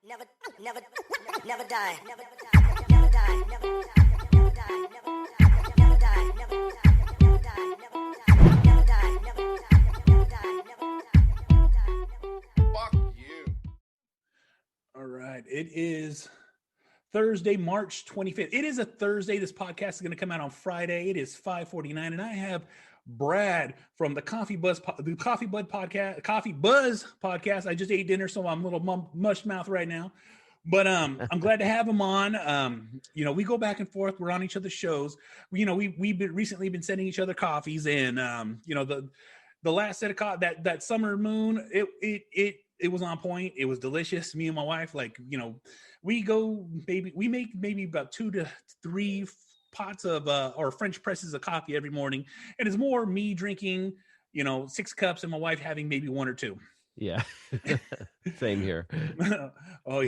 Never, never, never die. Never die. Never die. Never die. Never die. Never die. Never die. Never die. Never die. Never die. Fuck you. All right. It is Thursday, March 25th. It is a Thursday. This podcast is going to come out on Friday. It is 5:49, and I have Brad from the Coffee Buzz podcast. I just ate dinner, so I'm a little mush mouth right now. But I'm glad to have him on. We go back and forth. We're on each other's shows. We've recently been sending each other coffees, and the last set of that summer moon, it was on point. It was delicious. Me and my wife, we make maybe about 2 to 3 pots of or French presses of coffee every morning, and it's more me drinking 6 cups and my wife having maybe 1 or 2. Yeah. Same here. Oh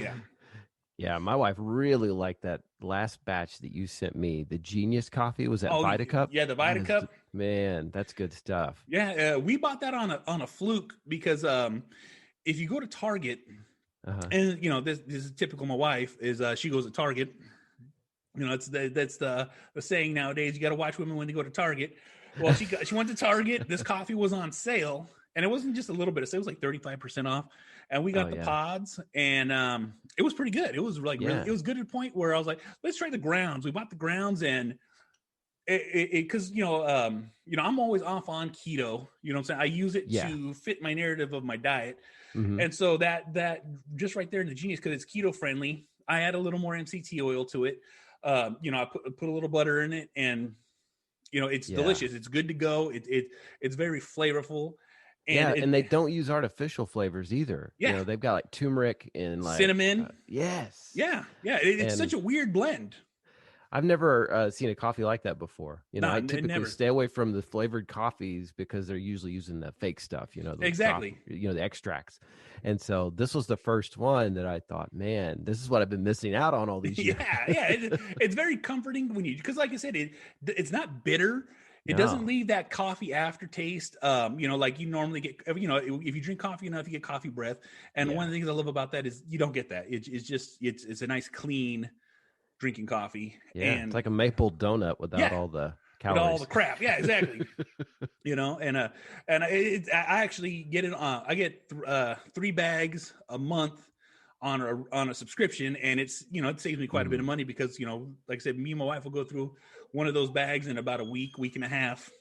Yeah, my wife really liked that last batch that you sent me. The Genius coffee, was that Vita Cup? Yeah, the Vita Cup. Man, that's good stuff. Yeah, we bought that on a fluke because if you go to Target, and this is typical. My wife is she goes to Target. That's the saying nowadays. You got to watch women when they go to Target. Well, she went to Target. This coffee was on sale, and it wasn't just a little bit of sale. It was like 35% off, and we got the pods, and it was pretty good. It was really, it was good to the point where I was like, let's try the grounds. We bought the grounds, and because I'm always off on keto. You know what I'm saying? I use it to fit my narrative of my diet, and so that just right there in the Genius, because it's keto friendly. I add a little more MCT oil to it. I put a little butter in it, and it's delicious. It's good to go. It's very flavorful. And they don't use artificial flavors either. Yeah. They've got like turmeric and like cinnamon. Yes. Yeah. It's such a weird blend. I've never seen a coffee like that before. I typically stay away from the flavored coffees because they're usually using the fake stuff, exactly. The extracts. And so this was the first one that I thought, man, this is what I've been missing out on all these years. It's very comforting because like I said, it's not bitter. It doesn't leave that coffee aftertaste, like you normally get, if you drink coffee enough, you get coffee breath. And one of the things I love about that is you don't get that. It's a nice, clean drinking coffee. Yeah, and it's like a maple donut without all the calories. With all the crap. Yeah, exactly. I actually get it on. I get 3 bags a month on a subscription, and it's it saves me quite a bit of money because like I said, me and my wife will go through one of those bags in about a week and a half.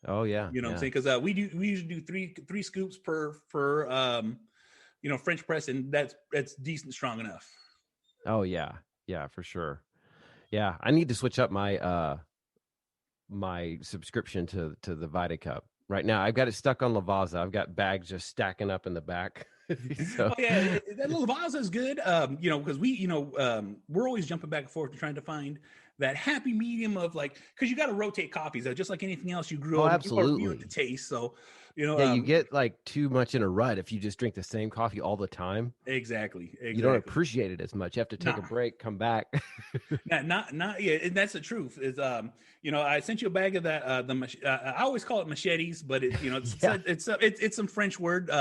Oh yeah, what I'm saying, because we usually do three scoops per French press, and that's decent, strong enough. Oh yeah, for sure. Yeah, I need to switch up my my subscription to the Vita Cup. Right now, I've got it stuck on Lavazza. I've got bags just stacking up in the back. So. Oh, yeah, that Lavazza is good. Because we're always jumping back and forth trying to find that happy medium of because you got to rotate coffees. Just like anything else, you grew up, absolutely. You the taste. So you get too much in a rut if you just drink the same coffee all the time. Exactly. You don't appreciate it as much. You have to take a break, come back. not and that's the truth. Is I sent you a bag of that. I always call it machetes, but it's some French word.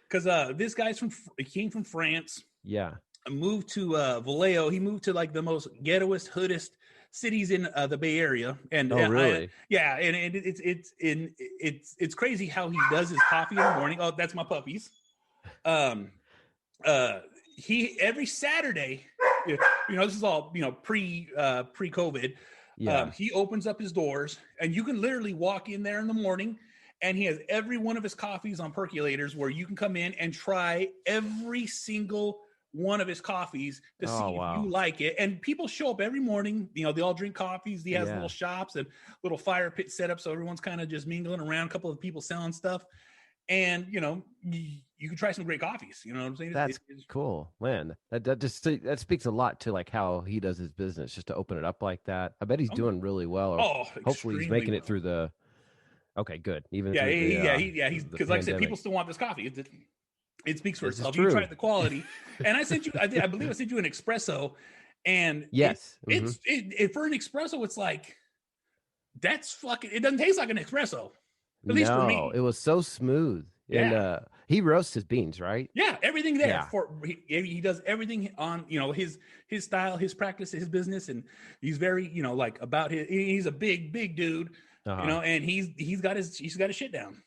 Because this guy's came from France. Yeah, moved to Vallejo. He moved to the most ghettoest, hoodest cities in the Bay Area. And really? And it's crazy how he does his coffee in the morning. Oh, that's my puppies. He every Saturday, this is all pre-COVID. Yeah. He opens up his doors, and you can literally walk in there in the morning. And he has every one of his coffees on percolators where you can come in and try every single one of his coffees to see if you like it. And people show up every morning. They all drink coffees. He has little shops and little fire pit set up. So everyone's kind of just mingling around, a couple of people selling stuff. And, you can try some great coffees. You know what I'm saying? That's cool, man. That speaks a lot to how he does his business, just to open it up like that. I bet he's doing really well. Hopefully he's making it through the... Okay, good. He's because like I said, people still want this coffee. It speaks for itself. You tried the quality, and I sent you. I believe I sent you an espresso, and yes, it's for an espresso. It's that's fucking. It doesn't taste like an espresso. At least for me, it was so smooth. And He roasts his beans, right? Yeah, everything there. He does everything on, his style, his practice, his business, and he's very, like about he's a big dude, and he's got his shit down.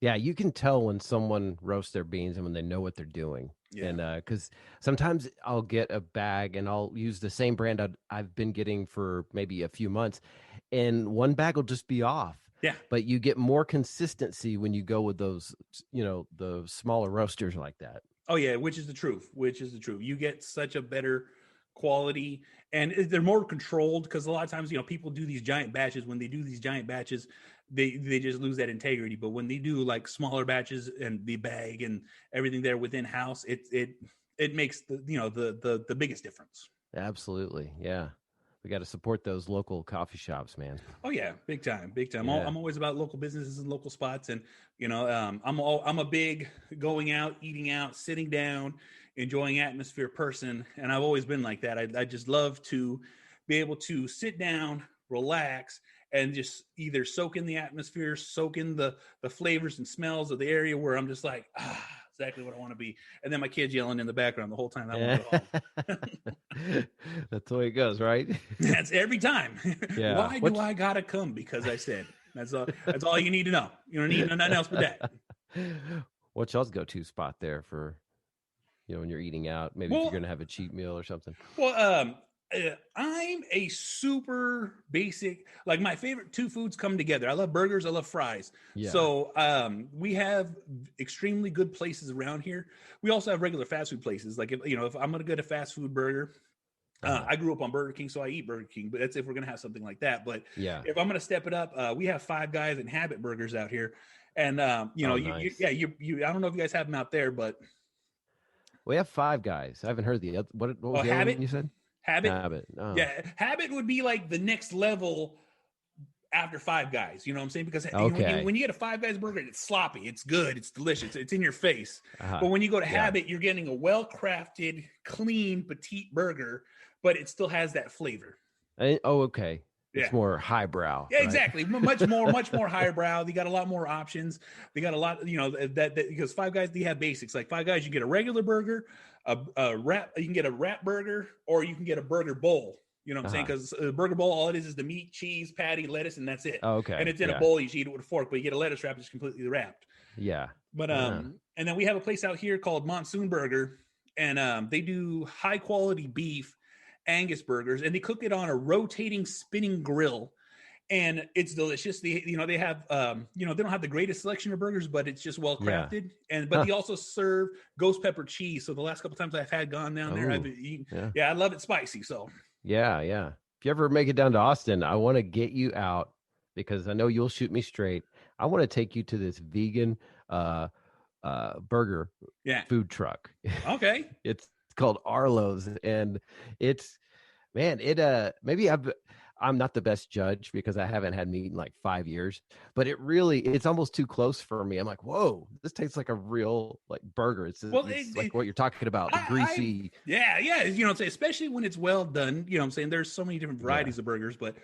Yeah, you can tell when someone roasts their beans and when they know what they're doing. Yeah. And because sometimes I'll get a bag and I'll use the same brand I've been getting for maybe a few months, and one bag will just be off. Yeah. But you get more consistency when you go with those, the smaller roasters like that. Oh, yeah, which is the truth. You get such a better quality, and they're more controlled, because a lot of times, people do these giant batches. When they do these giant batches, they just lose that integrity. But when they do like smaller batches and the bag and everything there within house, it makes the biggest difference. Absolutely. Yeah. We got to support those local coffee shops, man. Oh yeah, big time. Yeah. I'm always about local businesses and local spots, and I'm a big going out, eating out, sitting down, enjoying atmosphere person, and I've always been like that. I just love to be able to sit down, relax, and just either soak in the atmosphere, soak in the flavors and smells of the area, where I'm just like, exactly what I want to be. And then my kids yelling in the background the whole time I want to go home. That's the way it goes, right? That's every time. Yeah. Why do I gotta come? Because I said. That's all you need to know. You don't need nothing else but that. What's y'all's go-to spot there for, when you're eating out? Maybe if you're gonna have a cheat meal or something. Well, I'm a super basic, like my favorite two foods come together. I love burgers. I love fries. Yeah. So we have extremely good places around here. We also have regular fast food places. Like if I'm going to get a fast food burger, I grew up on Burger King, so I eat Burger King, but that's if we're going to have something like that. But if I'm going to step it up, we have Five Guys and Habit Burgers out here. And, nice. I don't know if you guys have them out there, but. We have Five Guys. I haven't heard the other. What was the other one you said? Habit. Oh. Yeah. Habit would be like the next level after Five Guys. You know what I'm saying? Because when you get a Five Guys burger, it's sloppy. It's good. It's delicious. It's in your face. But when you go to Habit, you're getting a well-crafted, clean, petite burger, but it still has that flavor. Okay. It's more highbrow. Yeah, right? Exactly. much more highbrow. They got a lot more options. They got a lot, that because Five Guys, they have basics. Like Five Guys, you get a regular burger, a wrap. You can get a wrap burger, or you can get a burger bowl. You know what I'm saying? Because a burger bowl, all it is the meat, cheese, patty, lettuce, and that's it. Oh, okay. And it's in a bowl. You should eat it with a fork, but you get a lettuce wrap that's completely wrapped. Yeah. But and then we have a place out here called Monsoon Burger, and they do high quality beef Angus burgers, and they cook it on a rotating spinning grill, and it's delicious. They have they don't have the greatest selection of burgers, but it's just well crafted. But they also serve ghost pepper cheese. So the last couple times I've had gone down there, I've eaten. Yeah, I love it spicy. So yeah. If you ever make it down to Austin, I want to get you out, because I know you'll shoot me straight. I want to take you to this vegan burger food truck. Okay. It's called Arlo's, and it's, man, maybe I'm not the best judge because I haven't had meat in like 5 years, but it's almost too close for me. I'm like, whoa, this tastes like a real like burger. It's like what you're talking about, the greasy. Yeah. Especially when it's well done. You know what I'm saying? There's so many different varieties of burgers, but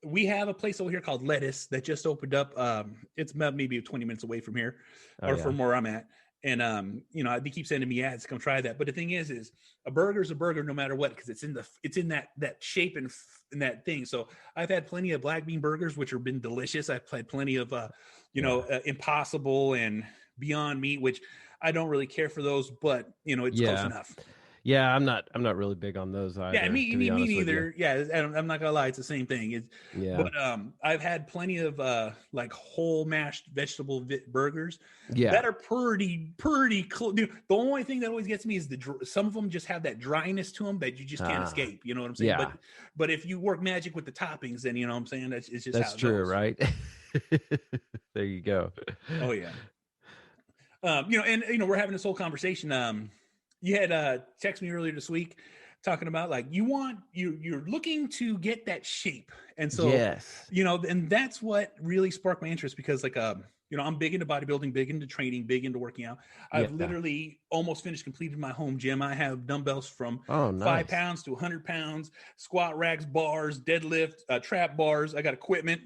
we have a place over here called Lettuce that just opened up. It's maybe 20 minutes away from here, from where I'm at. And they keep sending me ads to come try that. But the thing is a burger is a burger no matter what, because it's in that shape and that thing. So I've had plenty of black bean burgers, which have been delicious. I've had plenty of Impossible and Beyond Meat, which I don't really care for those, but it's close enough. Yeah, I'm not really big on those either. Yeah, me neither. Yeah, I'm not gonna lie, it's the same thing. But I've had plenty of like whole mashed vegetable burgers that are pretty close. The only thing that always gets me is some of them just have that dryness to them that you just can't escape. You know what I'm saying? Yeah. But if you work magic with the toppings, then you know what I'm saying, it's just that's how it true, goes. Right? There you go. Oh yeah. We're having this whole conversation. You had texted me earlier this week talking about like you're looking to get that shape. And so, and that's what really sparked my interest, because like, I'm big into bodybuilding, big into training, big into working out. I've literally almost completed my home gym. I have dumbbells from 5 pounds to 100 pounds, squat racks, bars, deadlift, trap bars. I got equipment.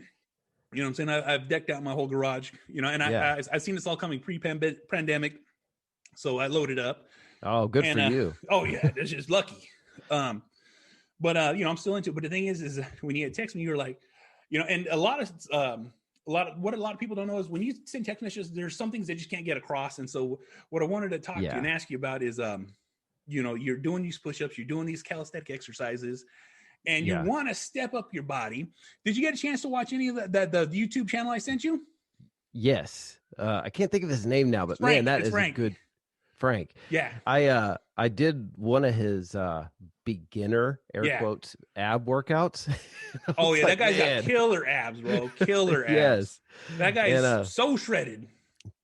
You know what I'm saying? I've decked out my whole garage, you know, and I've seen this all coming pre-pandemic. So I loaded up. Oh, good for you. Oh yeah, that's just lucky. But you know, I'm still into it. But the thing is when you had text me, you were like, you know, and a lot of what a lot of people don't know is when you send text messages, there's some things they just can't get across. And so what I wanted to talk to you and ask you about is, you know, you're doing these push-ups, you're doing these calisthenic exercises, and you want to step up your body. Did you get a chance to watch any of the YouTube channel I sent you? Yes. I can't think of his name now, but Frank, man, that is Frank. A good Frank. Yeah. I did one of his beginner quotes ab workouts. Oh yeah, that guy's got killer abs, bro. Killer abs. Yes. That guy is so shredded.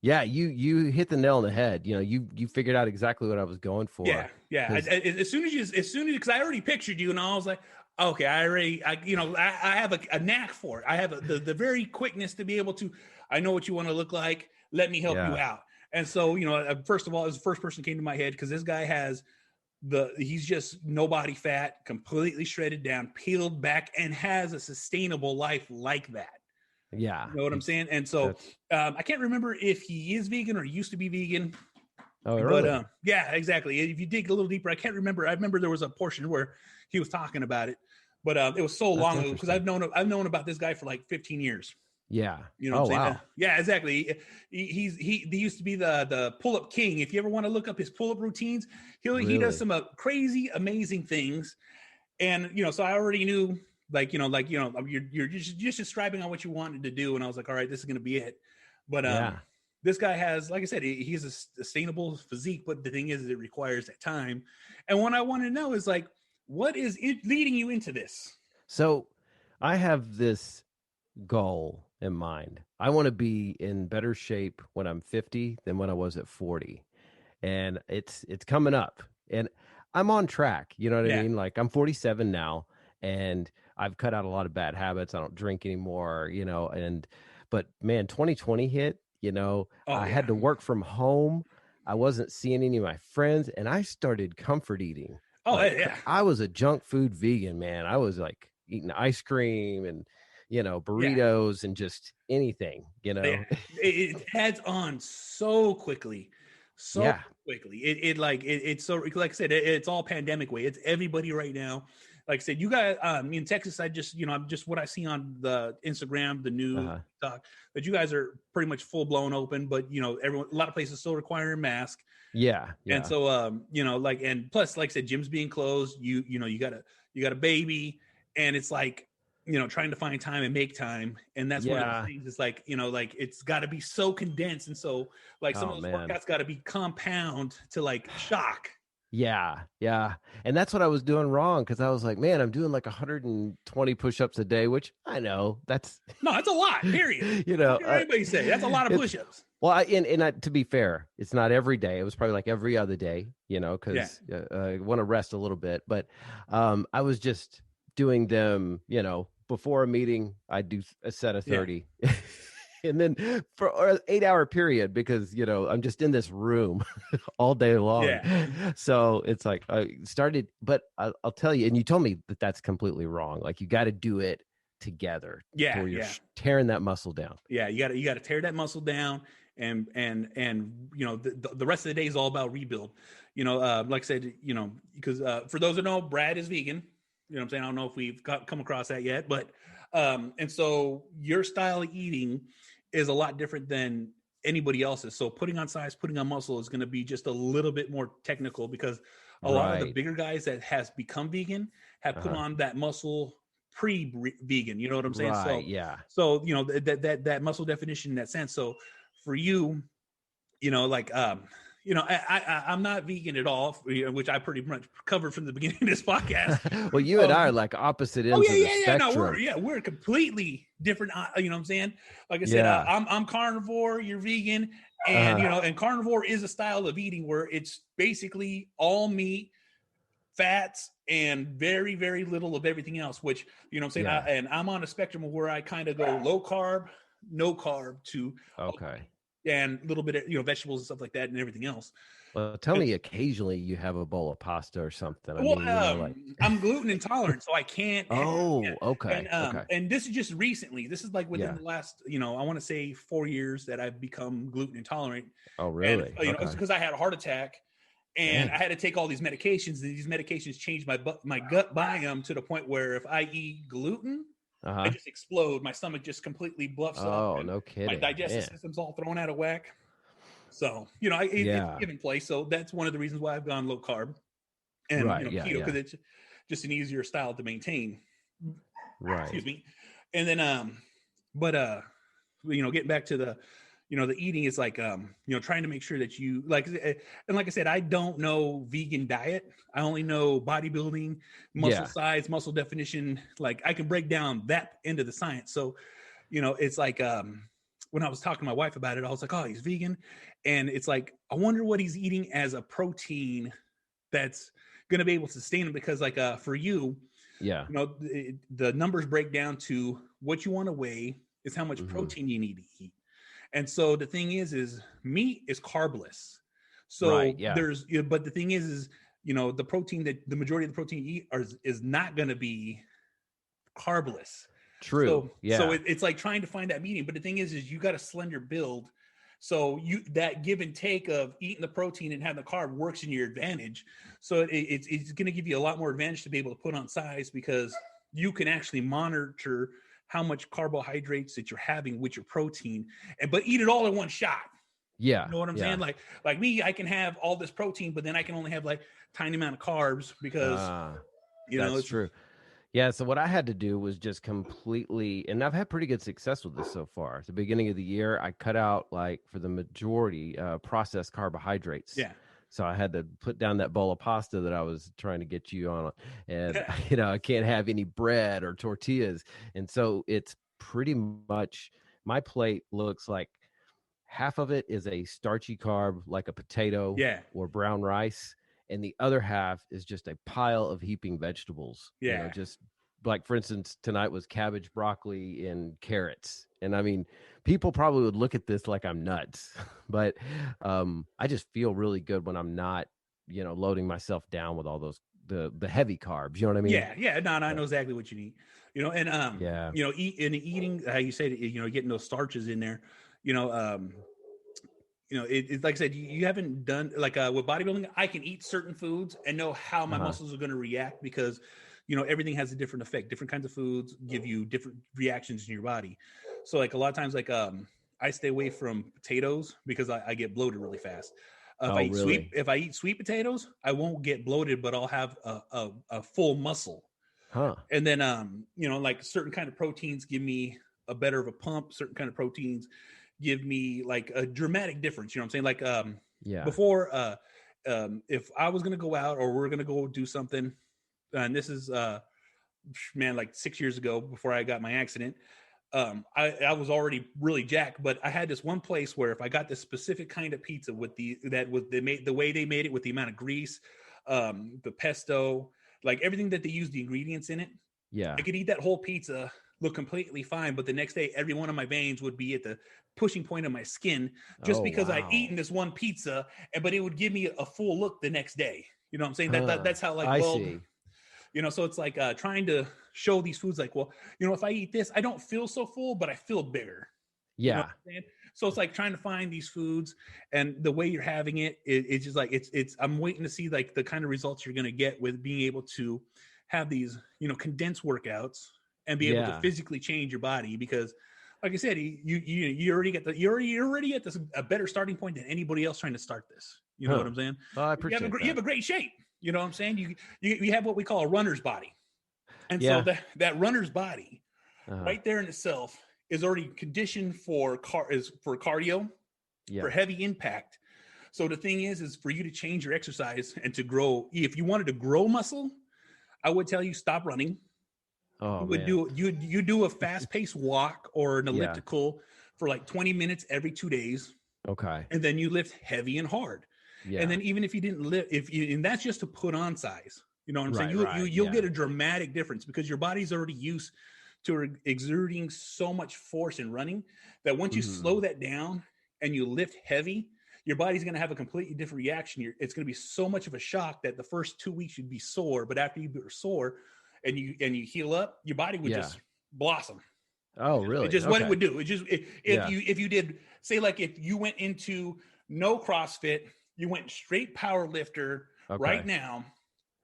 Yeah, you hit the nail on the head. You know, you figured out exactly what I was going for. Yeah. As soon as because I already pictured you, and I was like, okay, I have a knack for it. I have the very quickness to be able to. I know what you want to look like. Let me help you out. And so, you know, first of all, as the first person came to my head, because this guy has he's just no body fat, completely shredded down, peeled back, and has a sustainable life like that. Yeah. You know what I'm saying? And so I can't remember if he is vegan or used to be vegan. Oh, really? But yeah, exactly. If you dig a little deeper, I can't remember. I remember there was a portion where he was talking about it, but it was so long ago because I've known about this guy for like 15 years. Yeah. You know what I'm saying? Wow. Yeah, exactly. He used to be the pull-up king. If you ever want to look up his pull-up routines, he does some crazy, amazing things. And, you know, so I already knew, you're just describing on what you wanted to do. And I was like, all right, this is going to be it. But this guy has, like I said, he has a sustainable physique. But the thing is, it requires that time. And what I want to know is, like, what is leading you into this? So I have this goal in mind. I want to be in better shape when I'm 50 than when I was at 40. And it's coming up. And I'm on track. You know what I mean? Like, I'm 47 now, and I've cut out a lot of bad habits. I don't drink anymore, you know, but man, 2020 hit, you know, I had to work from home. I wasn't seeing any of my friends, and I started comfort eating. I was a junk food vegan, man. I was like eating ice cream and, you know, burritos and just anything, you know. It heads on so quickly. Quickly. It's so, like I said, it's all pandemic way. It's everybody right now. Like I said, you guys, in Texas, just what I see on the Instagram, the new talk, that you guys are pretty much full blown open, but you know, a lot of places still require a mask. Yeah. And so, you know, like, and plus, like I said, gyms being closed, you got a baby, and it's like, you know, trying to find time and make time. And that's one of the things. It's like, you know, like, it's got to be so condensed. And so, like, some of those workouts got to be compound to, like, shock. Yeah. And that's what I was doing wrong, because I was like, man, I'm doing like 120 push-ups a day, which I know that's a lot, period. You know, anybody say that's a lot of push-ups. Well, to be fair, it's not every day. It was probably like every other day, you know, because I want to rest a little bit. But I was just doing them, you know, before a meeting, I do a set of 30. And then for an 8-hour period, because, you know, I'm just in this room all day long. So it's like I started, but I'll tell you, and you told me that that's completely wrong. Like, you got to do it together. You're tearing that muscle down. Yeah. You got to tear that muscle down. And you know, the rest of the day is all about rebuild. You know, like I said, you know, because for those who know, Brad is vegan. You know what I'm saying? I don't know if we've come across that yet, but and so your style of eating is a lot different than anybody else's. So putting on size, putting on muscle is going to be just a little bit more technical, because a lot of the bigger guys that has become vegan have put on that muscle pre-vegan. You know what I'm saying? So you know, that muscle definition in that sense. So for you, you know, like, you know, I'm not vegan at all, which I pretty much covered from the beginning of this podcast. Well, you and I are like opposite ends of the spectrum. We're completely different. You know what I'm saying? Like I said, I'm carnivore, you're vegan, and you know, and carnivore is a style of eating where it's basically all meat, fats, and very, very little of everything else. Which, you know what I'm saying? And I'm on a spectrum of where I kind of go low carb, no carb to okay. And a little bit of, you know, vegetables and stuff like that and everything else. Tell me, occasionally you have a bowl of pasta or something. I Well, mean, I'm gluten intolerant, so I can't. Okay. And this is just recently. This is like within the last, I want to say 4 years that I've become gluten intolerant. Oh, really? And, it's because I had a heart attack, and I had to take all these medications, and these medications changed my gut biome to the point where if I eat gluten, I just explode. My stomach just completely bluffs up. Oh, no kidding. My digestive system's all thrown out of whack. So, it's given place. So that's one of the reasons why I've gone low carb and keto, because it's just an easier style to maintain. Right. Excuse me. And then, getting back to the, the eating is like, trying to make sure that you like I said, I don't know vegan diet. I only know bodybuilding, muscle size, muscle definition. Like I can break down that end of the science. So, it's like, when I was talking to my wife about it, I was like, oh, he's vegan. And it's like, I wonder what he's eating as a protein that's going to be able to sustain him. Because like, for you, the numbers break down to what you want to weigh is how much protein you need to eat. And so the thing is meat is carbless. So but the thing is, the protein that the majority of the protein you eat is not going to be carbless. True. So it's like trying to find that medium. But the thing is you got a slender build. So that give and take of eating the protein and having the carb works in your advantage. So it's going to give you a lot more advantage to be able to put on size, because you can actually monitor how much carbohydrates that you're having with your protein, but eat it all in one shot. Yeah. You know what I'm saying? Like me, I can have all this protein, but then I can only have like tiny amount of carbs because that's true. Yeah, so what I had to do was just completely, and I've had pretty good success with this so far. At the beginning of the year, I cut out, like, for the majority, processed carbohydrates. Yeah. So I had to put down that bowl of pasta that I was trying to get you on, and I can't have any bread or tortillas. And so it's pretty much, my plate looks like half of it is a starchy carb, like a potato or brown rice. And the other half is just a pile of heaping vegetables. Yeah. Just like, for instance, tonight was cabbage, broccoli, and carrots. And I mean, people probably would look at this like I'm nuts, but I just feel really good when I'm not, loading myself down with all those, the heavy carbs. You know what I mean? Yeah. No, I know exactly what you need, and, eating, how you say, getting those starches in there, it's like I said, you haven't done like with bodybuilding. I can eat certain foods and know how my muscles are going to react, because, everything has a different effect. Different kinds of foods give you different reactions in your body. So like a lot of times, like I stay away from potatoes because I get bloated really fast. If I eat sweet potatoes, I won't get bloated, but I'll have a full muscle. And then like certain kind of proteins give me a better of a pump. Certain kind of proteins give me like a dramatic difference. You know what I'm saying? Like, before, if I was going to go out or we're going to go do something, and this is, like 6 years ago before I got my accident, I was already really jacked, but I had this one place where if I got this specific kind of pizza with the way they made it with the amount of grease, the pesto, like everything that they used, the ingredients in it. Yeah. I could eat that whole pizza, look completely fine, but the next day, every one of my veins would be at the pushing point of my skin just because I'd eaten this one pizza, but it would give me a full look the next day. You know what I'm saying? That's how, like, I see. So it's like trying to show these foods like, well, if I eat this, I don't feel so full, but I feel bigger. Yeah. You know what I'm saying? So it's like trying to find these foods, and the way you're having it's just like, I'm waiting to see like the kind of results you're going to get with being able to have these, condensed workouts and be able to physically change your body, because like I said, you already get you're already at this a better starting point than anybody else trying to start this. You know what I'm saying? Oh, I appreciate that. You have a great shape. You know what I'm saying? You have what we call a runner's body. And so that runner's body right there in itself is already conditioned for cardio, for heavy impact. So the thing is for you to change your exercise and to grow. If you wanted to grow muscle, I would tell you stop running. You do a fast-paced walk or an elliptical for like 20 minutes every 2 days. Okay. And then you lift heavy and hard. Yeah. And then even if you didn't lift, and that's just to put on size. You know what I'm saying? You'll get a dramatic difference because your body's already used to exerting so much force in running that once you slow that down and you lift heavy, your body's going to have a completely different reaction. It's going to be so much of a shock that the first 2 weeks you'd be sore, but after you were sore and you heal up, your body would just blossom. Oh, really? It's just what it would do. It just if you did, say, like if you went into no CrossFit, you went straight power lifter right now,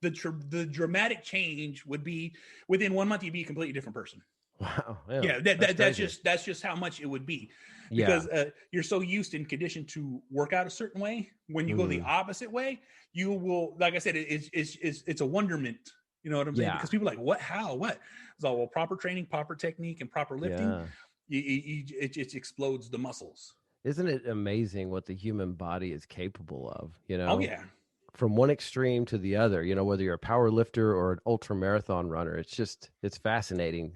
the dramatic change would be within 1 month, you'd be a completely different person. Wow. Yeah. That's just how much it would be, because you're so used and conditioned to work out a certain way. When you go the opposite way, you will, like I said, it's a wonderment. You know what I'm saying? Because people are like, what, how, what? It's all, well, proper training, proper technique, and proper lifting. It explodes the muscles. Isn't it amazing what the human body is capable of? You know? Oh yeah. From one extreme to the other, you know, whether you're a power lifter or an ultra marathon runner, it's fascinating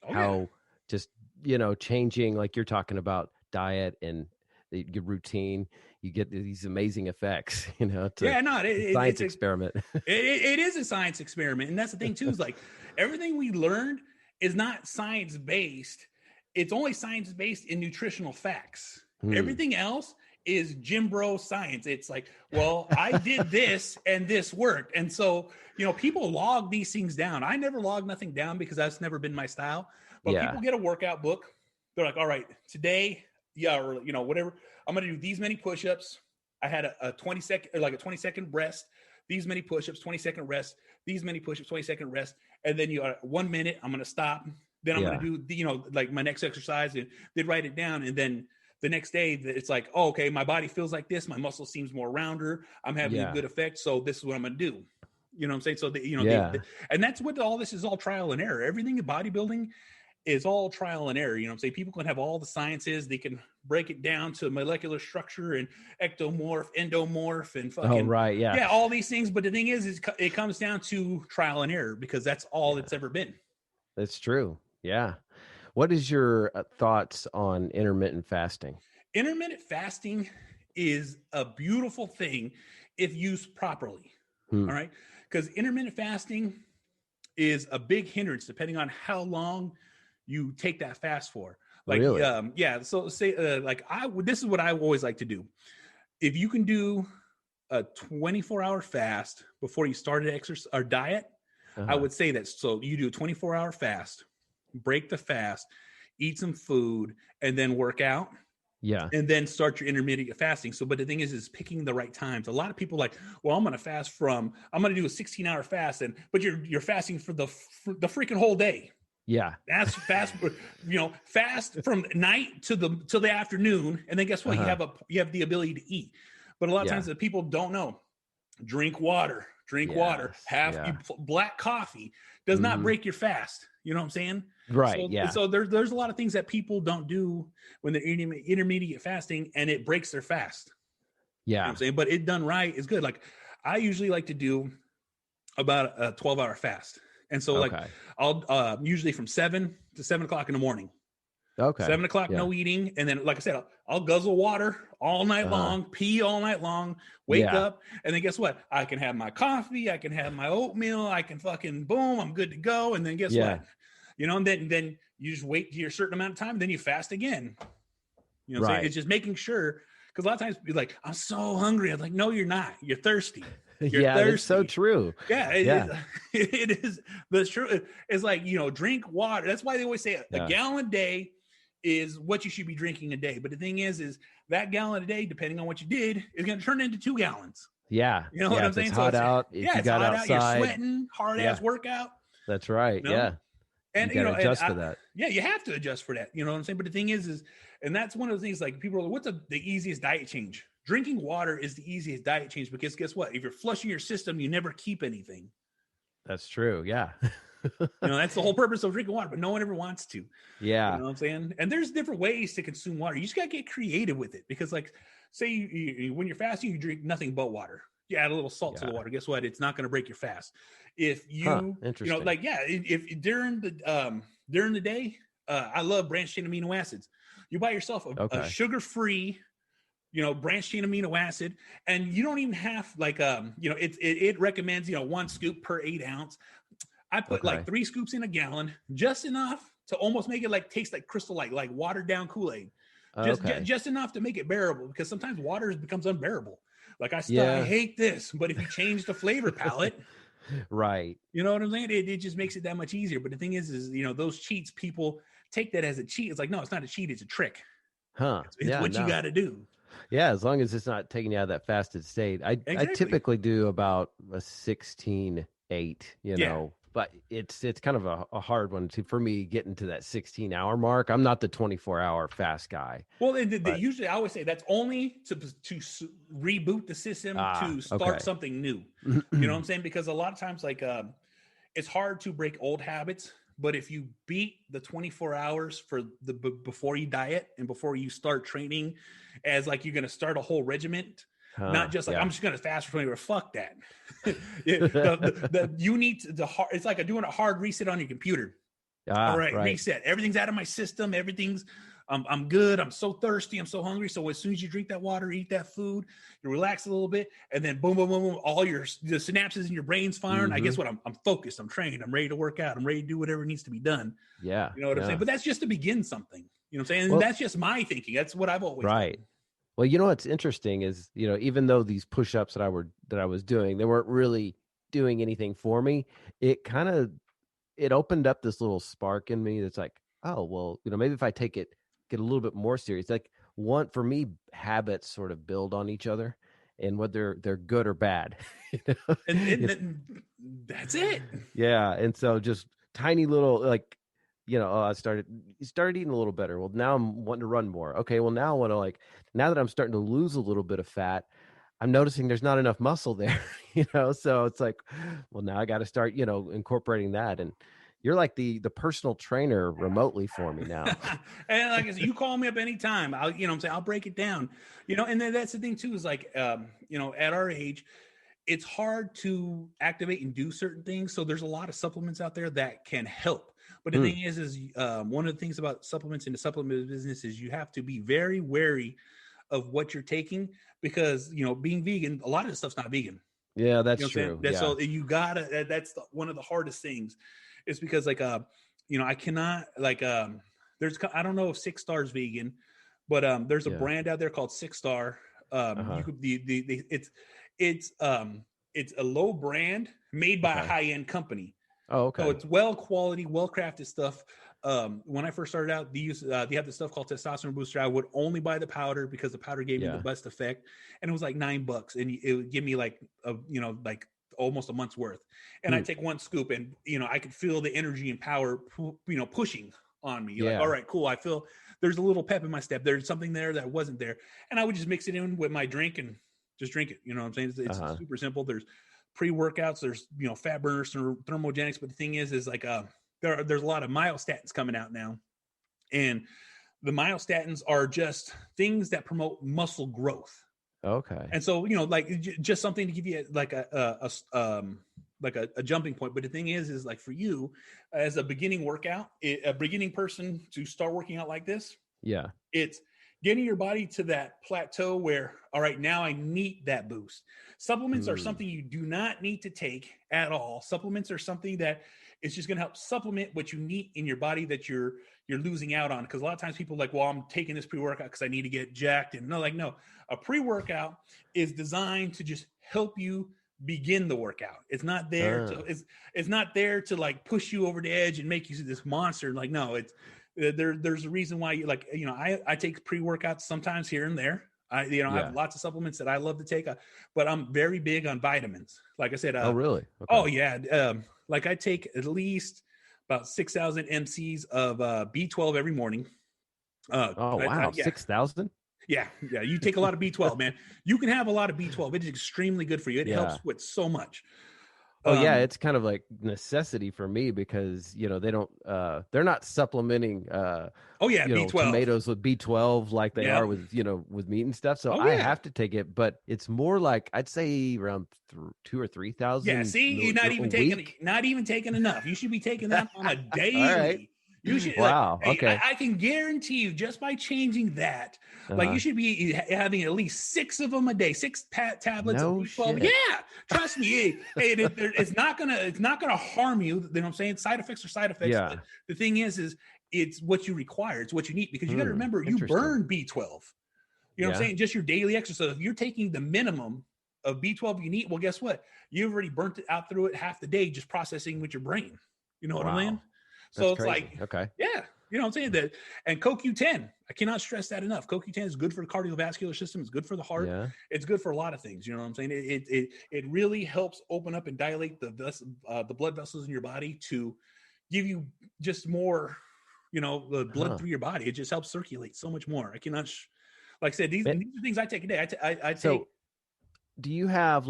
how just, you know, changing, like you're talking about diet and your routine, you get these amazing effects, you know. Science experiment. It is a science experiment. And that's the thing too, is like everything we learned is not science based. It's only science based in nutritional facts. Everything else is gym bro science. It's like, well, I did this and this worked. And so, you know, people log these things down. I never log nothing down because that's never been my style. But people get a workout book. They're like, all right, today, or, you know, whatever, I'm going to do these many push-ups. I had a 20-second rest, these many push-ups, 20-second rest, these many push-ups, 20-second rest. And then 1 minute, I'm going to stop. Then I'm going to do, you know, like my next exercise, and they'd write it down. And then the next day it's like, oh, okay, my body feels like this. My muscle seems more rounder. I'm having a good effect. So this is what I'm going to do. You know what I'm saying? So, and that's what all this is, all trial and error. Everything in bodybuilding is all trial and error. You know what I'm saying? People can have all the sciences. They can break it down to molecular structure and ectomorph, endomorph, and fucking, all these things. But the thing is it comes down to trial and error, because that's all it's ever been. That's true. Yeah. What is your thoughts on intermittent fasting? Intermittent fasting is a beautiful thing if used properly. All right. Because intermittent fasting is a big hindrance depending on how long you take that fast for. Like, really? So say, this is what I always like to do. If you can do a 24-hour fast before you start an exercise or diet, I would say that. So you do a 24-hour fast, break the fast, eat some food, and then work out. Yeah. And then start your intermediate fasting. So, but the thing is picking the right times. A lot of people like, well, I'm going to do a 16-hour fast, but you're fasting for the freaking whole day. Yeah. That's fast, fast from night to the afternoon. And then guess what? You have the ability to eat. But a lot of times that people don't know, drink water, black coffee does not break your fast. You know what I'm saying? Right. So there's a lot of things that people don't do when they're intermediate fasting, and it breaks their fast. Yeah. You know what I'm saying? But it done right is good. Like I usually like to do about a 12-hour fast. And so I'll usually from 7 to 7 o'clock in the morning. Okay. 7 o'clock, no eating. And then, like I said, I'll guzzle water all night long, pee all night long, wake up. And then guess what? I can have my coffee. I can have my oatmeal. I can fucking boom. I'm good to go. And then guess what? And then you just wait your certain amount of time. And then you fast again. You know what I'm saying? It's just making sure. Because a lot of times you're like, I'm so hungry. I'm like, no, you're not. You're thirsty. You're thirsty. That's so true. Yeah, it is. The truth is like, drink water. That's why they always say a gallon a day is what you should be drinking a day. But the thing is that gallon a day, depending on what you did, is going to turn into 2 gallons. Yeah. You know what I'm saying? It's hot out. If you got outside, you're sweating, hard ass workout. That's right. Yeah. And you adjust for that. Yeah, you have to adjust for that. You know what I'm saying? But the thing is, and that's one of the things, like people are like, what's the easiest diet change? Drinking water is the easiest diet change, because guess what? If you're flushing your system, you never keep anything. That's true. Yeah. That's the whole purpose of drinking water, but no one ever wants to. Yeah. You know what I'm saying? And there's different ways to consume water. You just got to get creative with it, because like, say you when you're fasting, you drink nothing but water. You add a little salt to the water. Guess what? It's not going to break your fast. If you, if during the day, I love branched chain amino acids. You buy yourself a sugar-free, branched chain amino acid, and you don't even have it recommends 1 scoop per 8 ounce. I put 3 scoops in a gallon, just enough to almost make it taste like crystal light, like watered down Kool-Aid. just enough to make it bearable, because sometimes water becomes unbearable. Like I hate this, but if you change the flavor palette, right? You know what I'm saying? It just makes it that much easier. But the thing is those cheats, people take that as a cheat. It's like, no, it's not a cheat. It's a trick. Huh? It's what you got to do. Yeah, as long as it's not taking you out of that fasted state. I typically do about a 16-8, you know, but it's kind of a hard one for me getting to that 16-hour mark. I'm not the 24-hour fast guy. Well, usually I always say that's only to reboot the system to start something new. You know what I'm saying? Because a lot of times, like, it's hard to break old habits. But if you beat the 24 hours for before you diet and before you start training, as like you're going to start a whole regiment, not just like I'm just going to fast for 24 hours. Fuck that. You need it's like doing a hard reset on your computer. All right, reset. Everything's out of my system. Everything's I'm good. I'm so thirsty. I'm so hungry. So as soon as you drink that water, eat that food, you relax a little bit, and then boom, boom, boom, boom, all the synapses in your brain's firing. Mm-hmm. I guess what I'm focused. I'm trained. I'm ready to work out. I'm ready to do whatever needs to be done. Yeah, you know what I'm saying. But that's just to begin something. You know what I'm saying? And that's just my thinking. That's what I've always done. Well, you know what's interesting is, you know, even though these push-ups that I was doing, they weren't really doing anything for me. It opened up this little spark in me that's like, oh, well, you know, maybe if I get a little bit more serious, like for me, habits sort of build on each other, and whether they're good or bad, you know? and that's it. Yeah. And so just tiny little, like, you know, I started eating a little better. Well, now I'm wanting to run more. Okay. Well, now I want to, now that I'm starting to lose a little bit of fat, I'm noticing there's not enough muscle there, you know? So it's like, well, now I got to start, you know, incorporating that. And you're like the personal trainer remotely for me now. And like I said, you call me up anytime. I'll break it down, you know, and then that's the thing too, is like, you know, at our age, it's hard to activate and do certain things. So there's a lot of supplements out there that can help. But the thing is one of the things about supplements in the supplement business is you have to be very wary of what you're taking, because, you know, being vegan, a lot of the stuff's not vegan. Yeah, that's true. So you gotta, that's one of the hardest things. It's because like, you know, I cannot I don't know if 6 Star is vegan, but there's a brand out there called 6 Star. You could it's a low brand made by a high-end company. Oh, okay. So it's well quality, well crafted stuff. When I first started out, they have this stuff called testosterone booster. I would only buy the powder because the powder gave me the best effect, and it was like $9, and it would give me like almost a month's worth. And I take one scoop, and you know, I could feel the energy and power, you know, pushing on me. Like, all right, cool. I feel there's a little pep in my step. There's something there that wasn't there, and I would just mix it in with my drink and just drink it. You know what I'm saying? It's super simple. There's pre-workouts. There's, you know, fat burners, thermogenics. But the thing is like there's a lot of myostatins coming out now, and the myostatins are just things that promote muscle growth. Okay. And so, you know, like just something to give you like a jumping point. But the thing is like for you as a beginning a beginning person to start working out like this. Yeah. It's getting your body to that plateau where, all right, now I need that boost. Supplements are something you do not need to take at all. Supplements are something that is just going to help supplement what you need in your body that you're losing out on. Because a lot of times people are like, well, I'm taking this pre-workout because I need to get jacked. And no, a pre-workout is designed to just help you begin the workout. It's not there it's not there to like push you over the edge and make you this monster. Like, no, it's there's a reason why I take pre-workouts sometimes here and there. I have lots of supplements that I love to take, but I'm very big on vitamins. Like I said, oh really? Okay. Oh yeah. Like I take at least about 6,000 mc's of B12 every morning. Oh wow, 6,000? Yeah. You take a lot of B12, man. You can have a lot of B12. It is extremely good for you. It helps with so much. Oh yeah, it's kind of like necessity for me because, you know, they're not supplementing B12 tomatoes with B12 like they are with, you know, with meat and stuff. So I have to take it, but it's more like I'd say around 2,000 or 3,000. Yeah, see, you're not even taking enough. You should be taking that on a daily. All right. You should. Wow. Okay. I can guarantee you, just by changing that, like you should be having at least 6 of them a day, 6 tablets of B12. Yeah, trust me. It's not gonna harm you. You know what I'm saying? Side effects are side effects. Yeah. The thing is it's what you require. It's what you need, because you got to remember, you burn B12. You know what I'm saying? Just your daily exercise. If you're taking the minimum of B12 you need, well, guess what? You've already burnt it out through it half the day just processing with your brain. You know what I'm saying? So That's it's crazy. like, okay. Yeah. You know what I'm saying? That, and CoQ10, I cannot stress that enough. CoQ10 is good for the cardiovascular system. It's good for the heart. Yeah. It's good for a lot of things. You know what I'm saying? It really helps open up and dilate the blood vessels in your body to give you just more, the blood through your body. It just helps circulate so much more. I cannot, like I said, these are things I take a day. I take. So do you have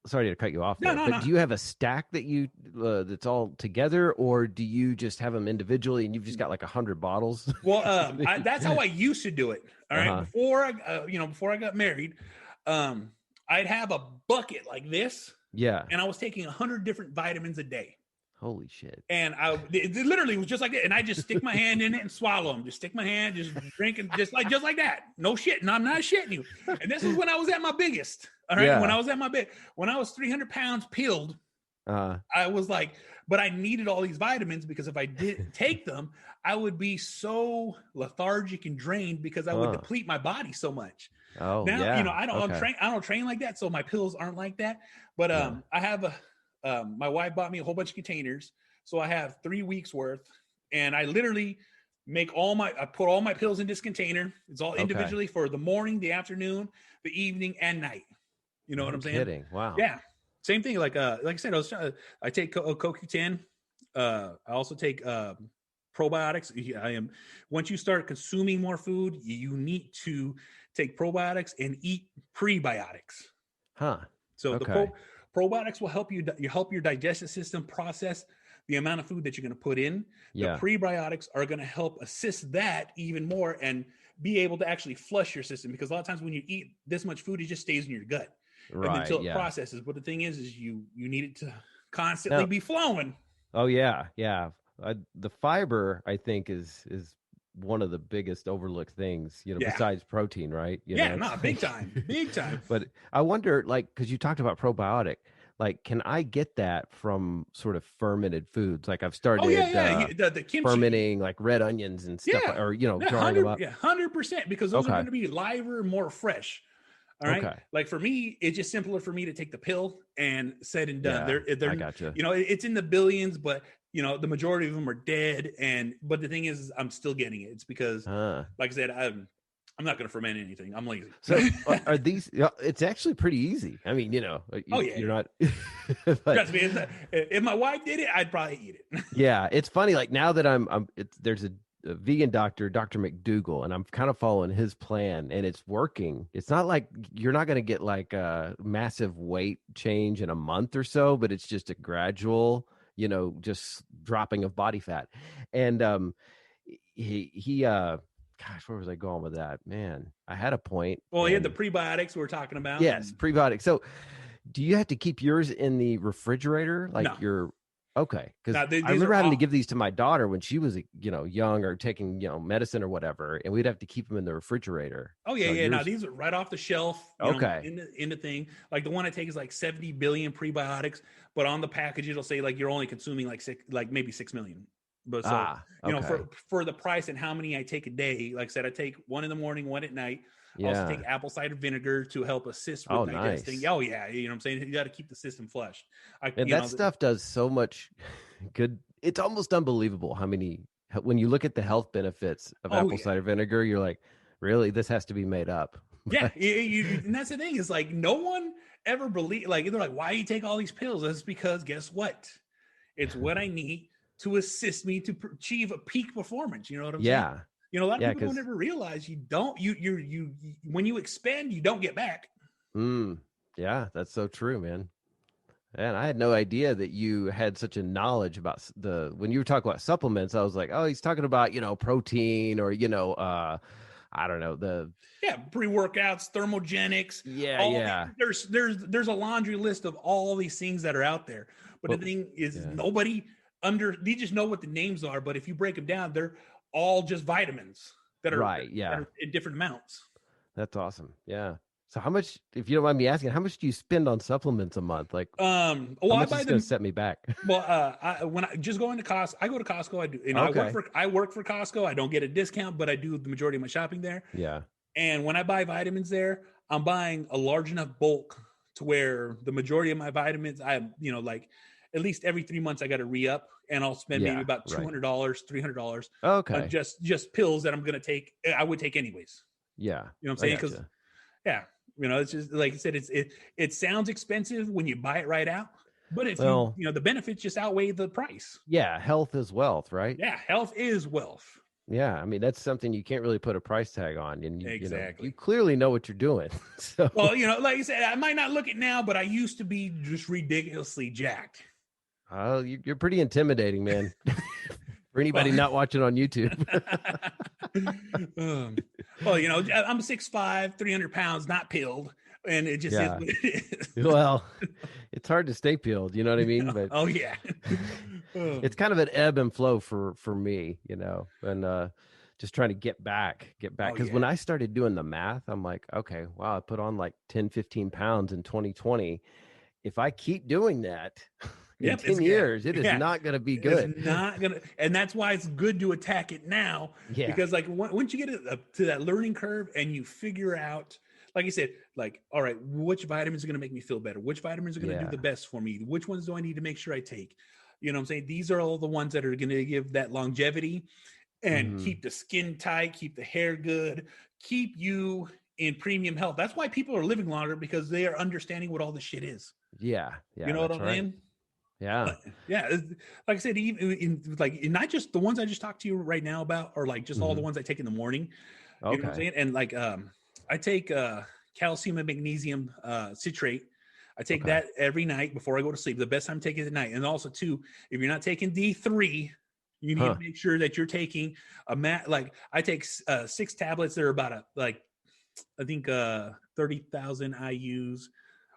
sorry to cut you off there, but do you have a stack that you that's all together, or do you just have them individually and you've just got 100 bottles? Well, that's how I used to do it. All right. Before I got married, I'd have a bucket like this. Yeah. And I was taking 100 different vitamins a day. Holy shit. And it literally was just like that. And I just stick my hand in it and swallow them. Just stick my hand, just drinking, just like that. No shit. And I'm not shitting you. And this is when I was at my biggest. All right. Yeah. When I was 300 pounds peeled, I was like, but I needed all these vitamins, because if I didn't take them, I would be so lethargic and drained, because I would deplete my body so much. Oh, now, yeah. I don't train like that. So my pills aren't like that. But I have my wife bought me a whole bunch of containers. So I have 3 weeks worth, and I literally I put all my pills in this container. It's all individually for the morning, the afternoon, the evening, and night. You know what I'm saying? Kidding. Wow. Yeah. Same thing. Like I said, I take CoQ10. I also take probiotics. Once you start consuming more food, you need to take probiotics and eat prebiotics. So the probiotics will help your digestive system process the amount of food that you're going to put in. The prebiotics are going to help assist that even more and be able to actually flush your system, because a lot of times when you eat this much food, it just stays in your gut until it processes. But the thing is you need it to constantly be flowing. Oh yeah. Yeah. The fiber, I think, is one of the biggest overlooked things, besides protein, right? Big time. But I wonder, because you talked about probiotic, can I get that from sort of fermented foods? I've started the kimchi. Fermenting red onions and stuff, or drying them up. 100%, because those are going to be liver, more fresh. All right. Okay. Like for me, it's just simpler for me to take the pill and said and done. I gotcha. It's in the billions, but the majority of them are dead. But the thing is I'm still getting it. It's because, like I said, I'm not going to ferment anything. I'm lazy. So are these? It's actually pretty easy. I mean, you're not. But, trust me, if my wife did it, I'd probably eat it. Yeah, it's funny. Now that there's a vegan doctor, Dr. McDougall, and I'm kind of following his plan, and it's working. It's not like you're not going to get a massive weight change in a month or so, but it's just a gradual, just dropping of body fat. And he gosh, where was I going with that? Man, I had a point. Well, he had the prebiotics we were talking about. Yes, prebiotics. So do you have to keep yours in the refrigerator? No. Okay, because I remember having to give these to my daughter when she was, young, or taking, medicine or whatever, and we'd have to keep them in the refrigerator. Oh yeah, yeah. Now these are right off the shelf. In the thing, like the one I take is 70 billion prebiotics, but on the package it'll say you're only consuming maybe 6 million. But for the price and how many I take a day, like I said, I take one in the morning, one at night. Also take apple cider vinegar to help assist with digesting. Nice. Oh yeah, you know what I'm saying? You got to keep the system flushed. Stuff does so much good. It's almost unbelievable when you look at the health benefits of apple cider vinegar, you're like, really, this has to be made up. Yeah, and that's the thing. Is no one ever believe. They're like, why do you take all these pills? That's because guess what? It's what I need to assist me to achieve a peak performance. You know what I'm saying? A lot of people don't ever realize you when you expand, you don't get back. Yeah, that's so true, man. And I had no idea that you had such a knowledge about when you were talking about supplements. I was like, oh, he's talking about, protein or, I don't know, pre-workouts, thermogenics. There's a laundry list of all these things that are out there. But the thing is, nobody they just know what the names are. But if you break them down, they're all just vitamins that are that are in different amounts. That's awesome. Yeah. So how much, if you don't mind me asking, how much do you spend on supplements a month? Like, how much is going to set me back? Well, when I just go into Costco, I go to Costco. I do, I work for Costco. I don't get a discount, but I do the majority of my shopping there. Yeah. And when I buy vitamins there, I'm buying a large enough bulk to where the majority of my vitamins, like at least every 3 months I got to re-up, and I'll spend maybe about $200, $300. Okay. Just pills that I'm going to take. I would take anyways. Yeah. You know what I'm saying? Because it's just like I said, it sounds expensive when you buy it right out, but if the benefits just outweigh the price. Yeah, health is wealth, right? Yeah, health is wealth. Yeah, I mean that's something you can't really put a price tag on, and exactly. You clearly know what you're doing. So. Well, like I said, I might not look it now, but I used to be just ridiculously jacked. Oh, you're pretty intimidating, man. For anybody not watching on YouTube. Well, I'm 6'5", 300 pounds, not peeled, and it just is what it is. Well, it's hard to stay peeled, you know what I mean? But it's kind of an ebb and flow for me, and just trying to get back because when I started doing the math, I'm like, okay, wow, I put on like 10, 15 pounds in 2020. If I keep doing that. In 10 years, it is not going to be good. It's not going to, and that's why it's good to attack it now. Yeah. Because like once you get to that learning curve and you figure out, like you said, like, all right, which vitamins are going to make me feel better? Which vitamins are going to do the best for me? Which ones do I need to make sure I take? You know what I'm saying? These are all the ones that are going to give that longevity and keep the skin tight, keep the hair good, keep you in premium health. That's why people are living longer, because they are understanding what all this shit is. Yeah. You know what I'm saying? Yeah. Like I said, even in not just the ones I just talked to you right now about, or like just all the ones I take in the morning. You know what I'm saying? And like I take calcium and magnesium citrate. I take that every night before I go to sleep. The best time to take it at night. And also too, if you're not taking D3, you need to make sure that you're taking like I take 6 tablets that are about I think 30,000 IUs.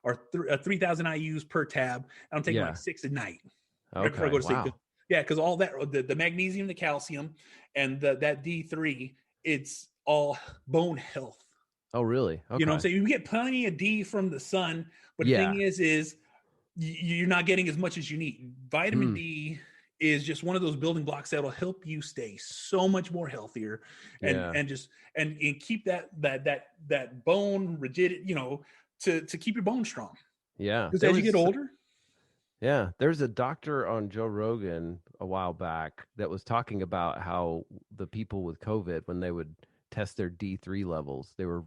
Or 3,000 IUs per tab. I'm taking like 6 at night right before I go to sleep. Yeah, because all that the magnesium, the calcium, and that D3, it's all bone health. Oh, really? Okay. You know what I'm saying? You get plenty of D from the sun, but the thing is you're not getting as much as you need. Vitamin D is just one of those building blocks that'll help you stay so much more healthier and keep that bone rigidity, to keep your bones strong. Yeah. Because as you get older. Yeah. There's a doctor on Joe Rogan a while back that was talking about how the people with COVID, when they would test their D3 levels, they were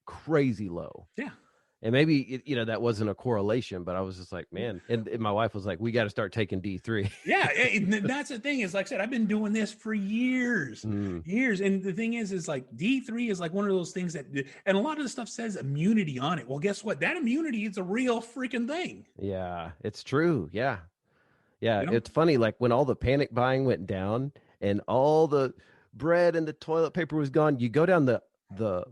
crazy low. Yeah. And maybe, that wasn't a correlation, but I was just like, man. And my wife was like, we got to start taking D3. Yeah. That's the thing is, like I said, I've been doing this for years. And the thing is like D3 is like one of those things that, and a lot of the stuff says immunity on it. Well, guess what? That immunity is a real freaking thing. Yeah, it's true. Yeah. Yeah. It's funny. Like when all the panic buying went down and all the bread and the toilet paper was gone, you go down the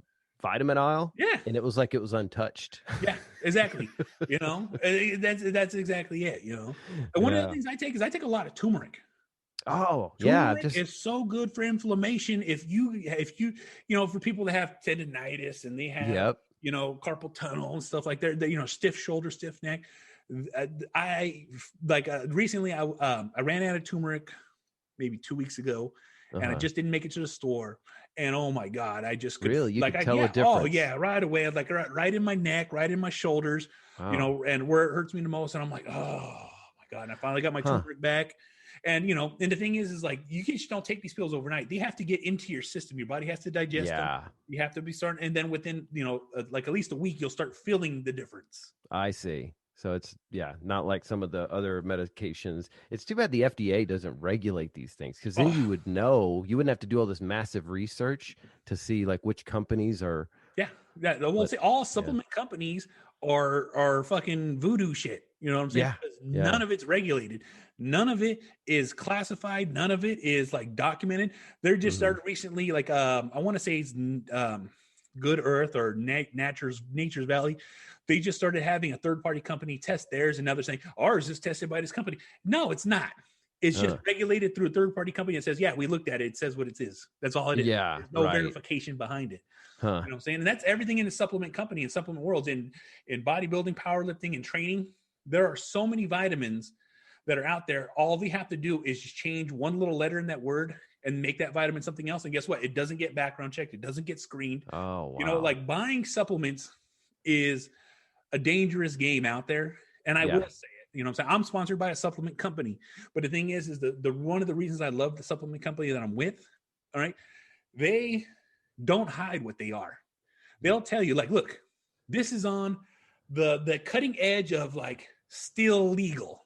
vitamin aisle, and it was like it was untouched. Yeah, exactly. That's exactly it. And one of the things I take is I take a lot of turmeric. Oh, turmeric is so good for inflammation. If you for people that have tendonitis and they have carpal tunnel and stuff like that, stiff shoulder, stiff neck. Recently I ran out of turmeric maybe 2 weeks ago, and I just didn't make it to the store. And oh my God, I just could really, you could tell a difference. Oh yeah, right away. Like right in my neck, right in my shoulders, and where it hurts me the most. And I'm like, oh my God. And I finally got my turmeric back. And and the thing is like you just don't take these pills overnight. They have to get into your system. Your body has to digest them. You have to be starting, and then within like at least a week, you'll start feeling the difference. I see. So it's not like some of the other medications. It's too bad the FDA doesn't regulate these things, because then you would know. You wouldn't have to do all this massive research to see like which companies are. We'll say all supplement companies are fucking voodoo shit. You know what I'm saying? None of it's regulated. None of it is classified. None of it is like documented. They're just started recently. Like I want to say it's Good Earth or Nature's Valley. They just started having a third-party company test theirs, and now they're saying ours is tested by this company. No, it's not. It's just regulated through a third-party company that says, yeah, we looked at it. It says what it is. That's all it is. Yeah, there's no verification behind it. You know what I'm saying? And that's everything in the supplement company and supplement worlds. In bodybuilding, powerlifting, and training, there are so many vitamins that are out there. All we have to do is just change one little letter in that word and make that vitamin something else. And guess what? It doesn't get background checked. It doesn't get screened. Oh, wow. You know, like buying supplements is a dangerous game out there. And I will say it, you know what I'm saying? I'm sponsored by a supplement company. But the thing is the one of the reasons I love the supplement company that I'm with, all right, they don't hide what they are. They'll tell you, like, look, this is on the cutting edge of like still legal.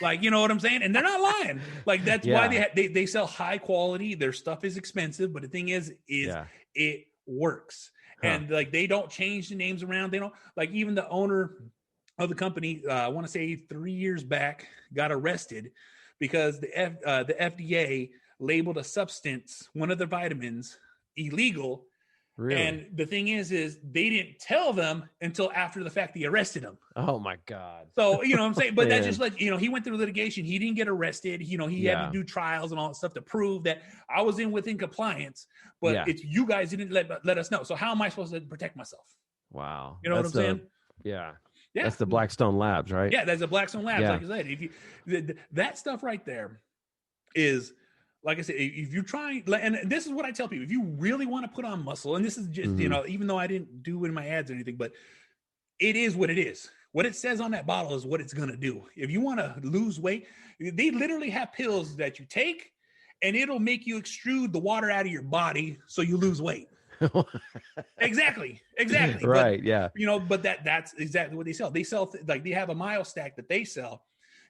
Like, you know what I'm saying? And they're not lying. Like, that's why they sell high quality. Their stuff is expensive, but the thing is it works. And like, they don't change the names around. They don't, like, even the owner of the company, I want to say 3 years back, got arrested because the FDA labeled a substance, one of the vitamins, illegal. Really? And the thing is they didn't tell them until after the fact they arrested him. Oh my God. So, you know what I'm saying? But that's just like, you know, he went through litigation. He didn't get arrested. You know, he had to do trials and all that stuff to prove that I was within compliance, but it's you guys didn't let us know. So how am I supposed to protect myself? Wow. You know what I'm saying? Yeah. That's the Blackstone Labs, right? Yeah, that's the Blackstone Labs. Like I said, if you that stuff right there is, like I said, if you're trying, and this is what I tell people, if you really want to put on muscle, and this is just, you know, even though I didn't do it in my ads or anything, but it is what it is. What it says on that bottle is what it's going to do. If you want to lose weight, they literally have pills that you take and it'll make you extrude the water out of your body so you lose weight. Exactly. Right. But, you know, but that's exactly what they sell. They sell, like, they have a mile stack that they sell.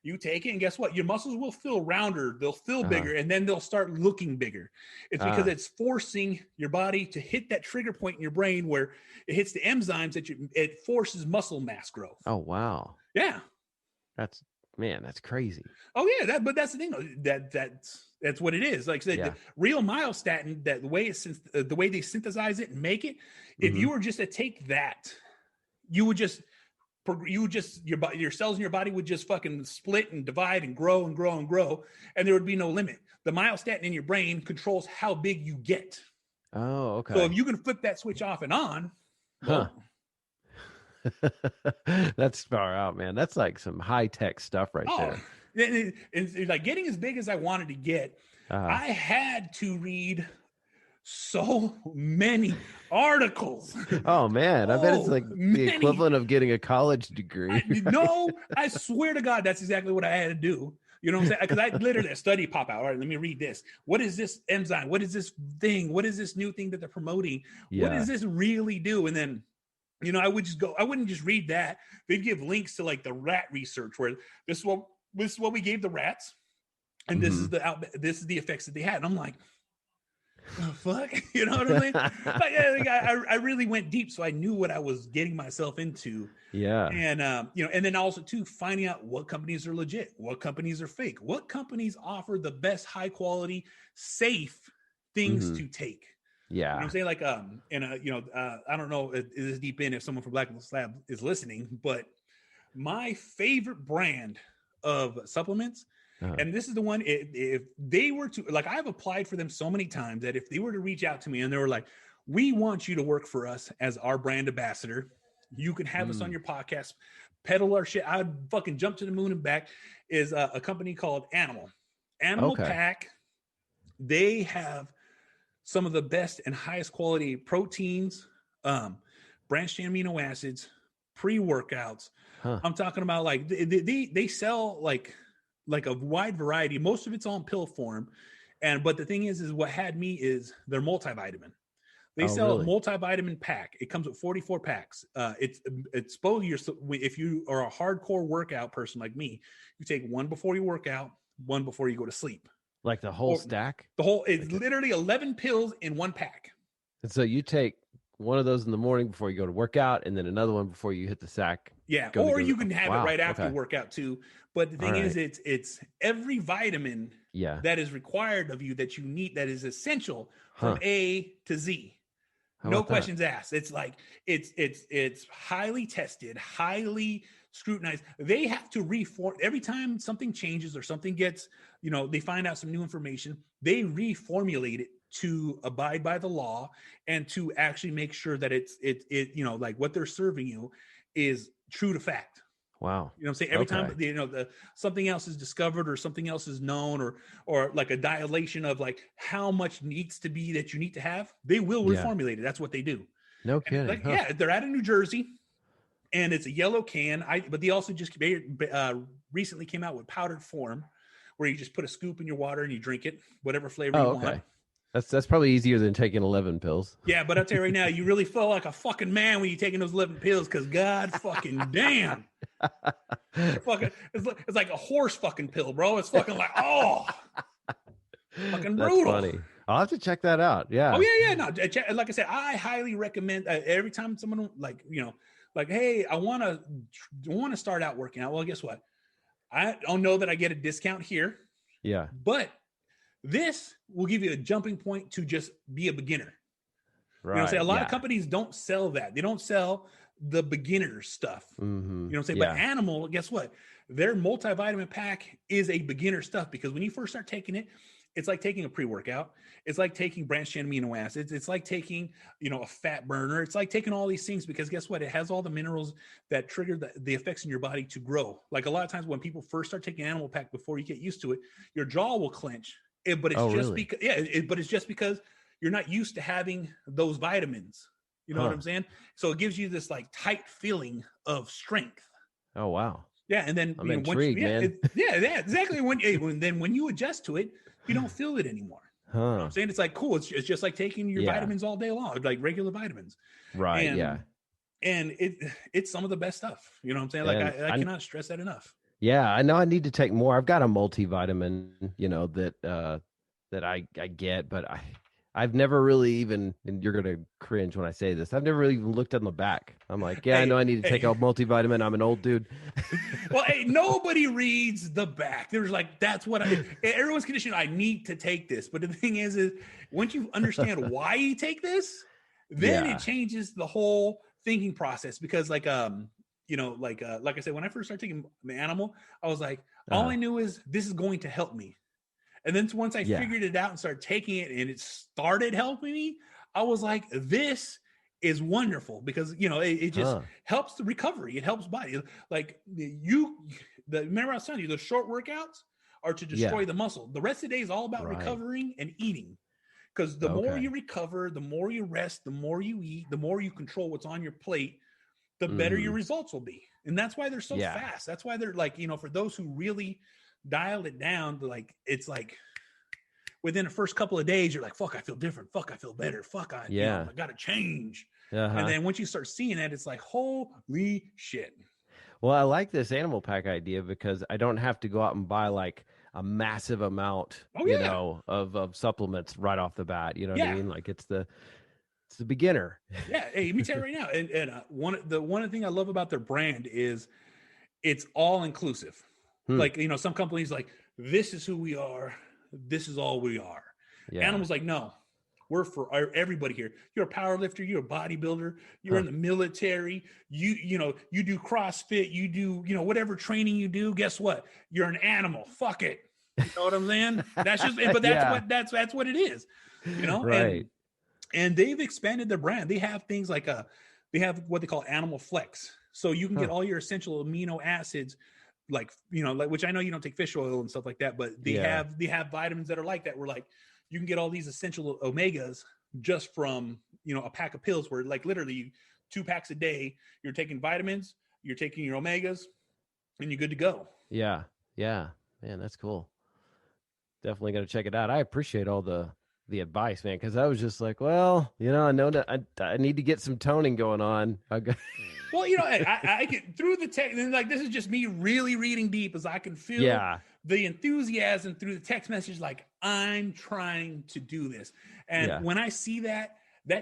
You take it, and guess what? Your muscles will feel rounder. They'll feel bigger, and then they'll start looking bigger. It's because it's forcing your body to hit that trigger point in your brain where it hits the enzymes that it forces muscle mass growth. Oh, wow. Yeah. That's crazy. Oh, yeah. But that's the thing. That's what it is. Like I said, the real myostatin, that the way they synthesize it and make it, if you were just to take that, your cells in your body would just fucking split and divide and grow and grow and grow, and there would be no limit. The myostatin in your brain controls how big you get. Oh, okay. So if you can flip that switch off and on, that's far out, man. That's like some high tech stuff right there. And like getting as big as I wanted to get, I had to read so many articles. Oh man, I bet it's like the equivalent of getting a college degree. No, I swear to God, that's exactly what I had to do. You know what I'm saying? Because I literally, a study pop out. All right, let me read this. What is this enzyme? What is this thing? What is this new thing that they're promoting? What does this really do? And then, you know, I wouldn't just read that. They'd give links to like the rat research where this is what we gave the rats, and this is the effects that they had. And I'm like, oh, fuck, you know what I mean? Like, I really went deep, so I knew what I was getting myself into. Yeah. And you know, and then also too, finding out what companies are legit, what companies are fake, what companies offer the best high quality, safe things to take. Yeah. You know what I'm saying? Like, you know, I don't know if this is deep in if someone from Blackstone Lab is listening, but my favorite brand of supplements, and this is the one, if they were to, like, I've applied for them so many times that if they were to reach out to me and they were like, we want you to work for us as our brand ambassador, you can have us on your podcast, peddle our shit, I'd fucking jump to the moon and back, is a company called Animal Pack. They have some of the best and highest quality proteins, branched chain amino acids, pre-workouts. I'm talking about like they sell like a wide variety. Most of it's on pill form. But the thing is what had me is their multivitamin. They sell a multivitamin pack. It comes with 44 packs. It's supposed if you are a hardcore workout person like me, you take one before you work out, one before you go to sleep. Like the whole stack? It's literally 11 pills in one pack. And so you take one of those in the morning before you go to work out, and then another one before you hit the sack. Yeah, or you can have it right after workout too. But the thing is, it's every vitamin that is required of you that you need, that is essential from A to Z. No questions asked. It's like it's highly tested, highly scrutinized. They have to reform every time something changes or something gets, they find out some new information, they reformulate it to abide by the law and to actually make sure that it like what they're serving you is true to fact. Wow. I'm saying every time, something else is discovered or something else is known or like a dilation of like how much needs to be that you need to have, they will reformulate it. That's what they do. No kidding. Yeah, they're out of New Jersey and it's a yellow can. But they also just recently came out with powdered form where you just put a scoop in your water and you drink it, whatever flavor you want. That's probably easier than taking 11 pills. Yeah, but I'll tell you right now, you really feel like a fucking man when you're taking those 11 pills because God fucking damn. It's like a horse fucking pill, bro. It's fucking like, fucking brutal. That's funny. I'll have to check that out. Yeah. Oh, yeah. No, like I said, I highly recommend every time someone like, hey, I want to start out working out. Well, guess what? I don't know that I get a discount here. Yeah. But this will give you a jumping point to just be a beginner. Right. A lot of companies don't sell that. They don't sell the beginner stuff. Mm-hmm. But Animal, guess what? Their multivitamin pack is a beginner stuff because when you first start taking it, it's like taking a pre-workout. It's like taking branched chain amino acids. It's like taking, a fat burner. It's like taking all these things because guess what? It has all the minerals that trigger the effects in your body to grow. Like a lot of times when people first start taking Animal Pack, before you get used to it, your jaw will clench. But it's just because you're not used to having those vitamins. You know what I'm saying? So it gives you this like tight feeling of strength. Oh, wow. Yeah. And then I'm intrigued, man. Exactly. When you adjust to it, you don't feel it anymore. You know what I'm saying? It's like, cool. It's just like taking your vitamins all day long, like regular vitamins. Right. And it's some of the best stuff. You know what I'm saying? Like I cannot stress that enough. Yeah, I know I need to take more. I've got a multivitamin, that I get, but I've never really even, and you're gonna cringe when I say this, I've never really even looked on the back. I'm like, I know I need to take a multivitamin. I'm an old dude. Well, nobody reads the back. There's like, that's what everyone's conditioned. I need to take this, but the thing is once you understand why you take this, then it changes the whole thinking process because like I said, when I first started taking the Animal, I was like, all I knew is this is going to help me. And then once I figured it out and started taking it and it started helping me, I was like, this is wonderful because, it just helps the recovery. It helps body. Like remember I was telling you, the short workouts are to destroy the muscle. The rest of the day is all about recovering and eating. Because the more you recover, the more you rest, the more you eat, the more you control what's on your plate, the better your results will be. And that's why they're so fast. That's why they're like, for those who really dialed it down, like, it's like within the first couple of days, you're like, fuck, I feel different. Fuck, I feel better. Fuck, I got to change. And then once you start seeing that, it's like, holy shit. Well, I like this Animal Pack idea because I don't have to go out and buy like a massive amount, of supplements right off the bat. You know what I mean? Like it's the beginner. Yeah. Hey, let me tell you right now. And one thing I love about their brand is it's all inclusive. Like, some companies like, this is who we are. This is all we are. Yeah. Animal's like, no, we're for everybody here. You're a power lifter. You're a bodybuilder. You're in the military. You do CrossFit. You do, whatever training you do. Guess what? You're an animal. Fuck it. You know what I'm saying? That's just, but that's what it is, Right. And they've expanded their brand. They have things like they have what they call Animal Flex. So you can get all your essential amino acids, like which I know you don't take fish oil and stuff like that, but they have vitamins that are like that. Where like you can get all these essential omegas just from a pack of pills. Where like literally 2 packs a day, you're taking vitamins, you're taking your omegas, and you're good to go. Yeah, man, that's cool. Definitely got to check it out. I appreciate all the advice, man, because I was just like, well, I know that I need to get some toning going on. Well, I get through the text, and like this is just me really reading deep as I can feel the enthusiasm through the text message. Like I'm trying to do this, and when I see that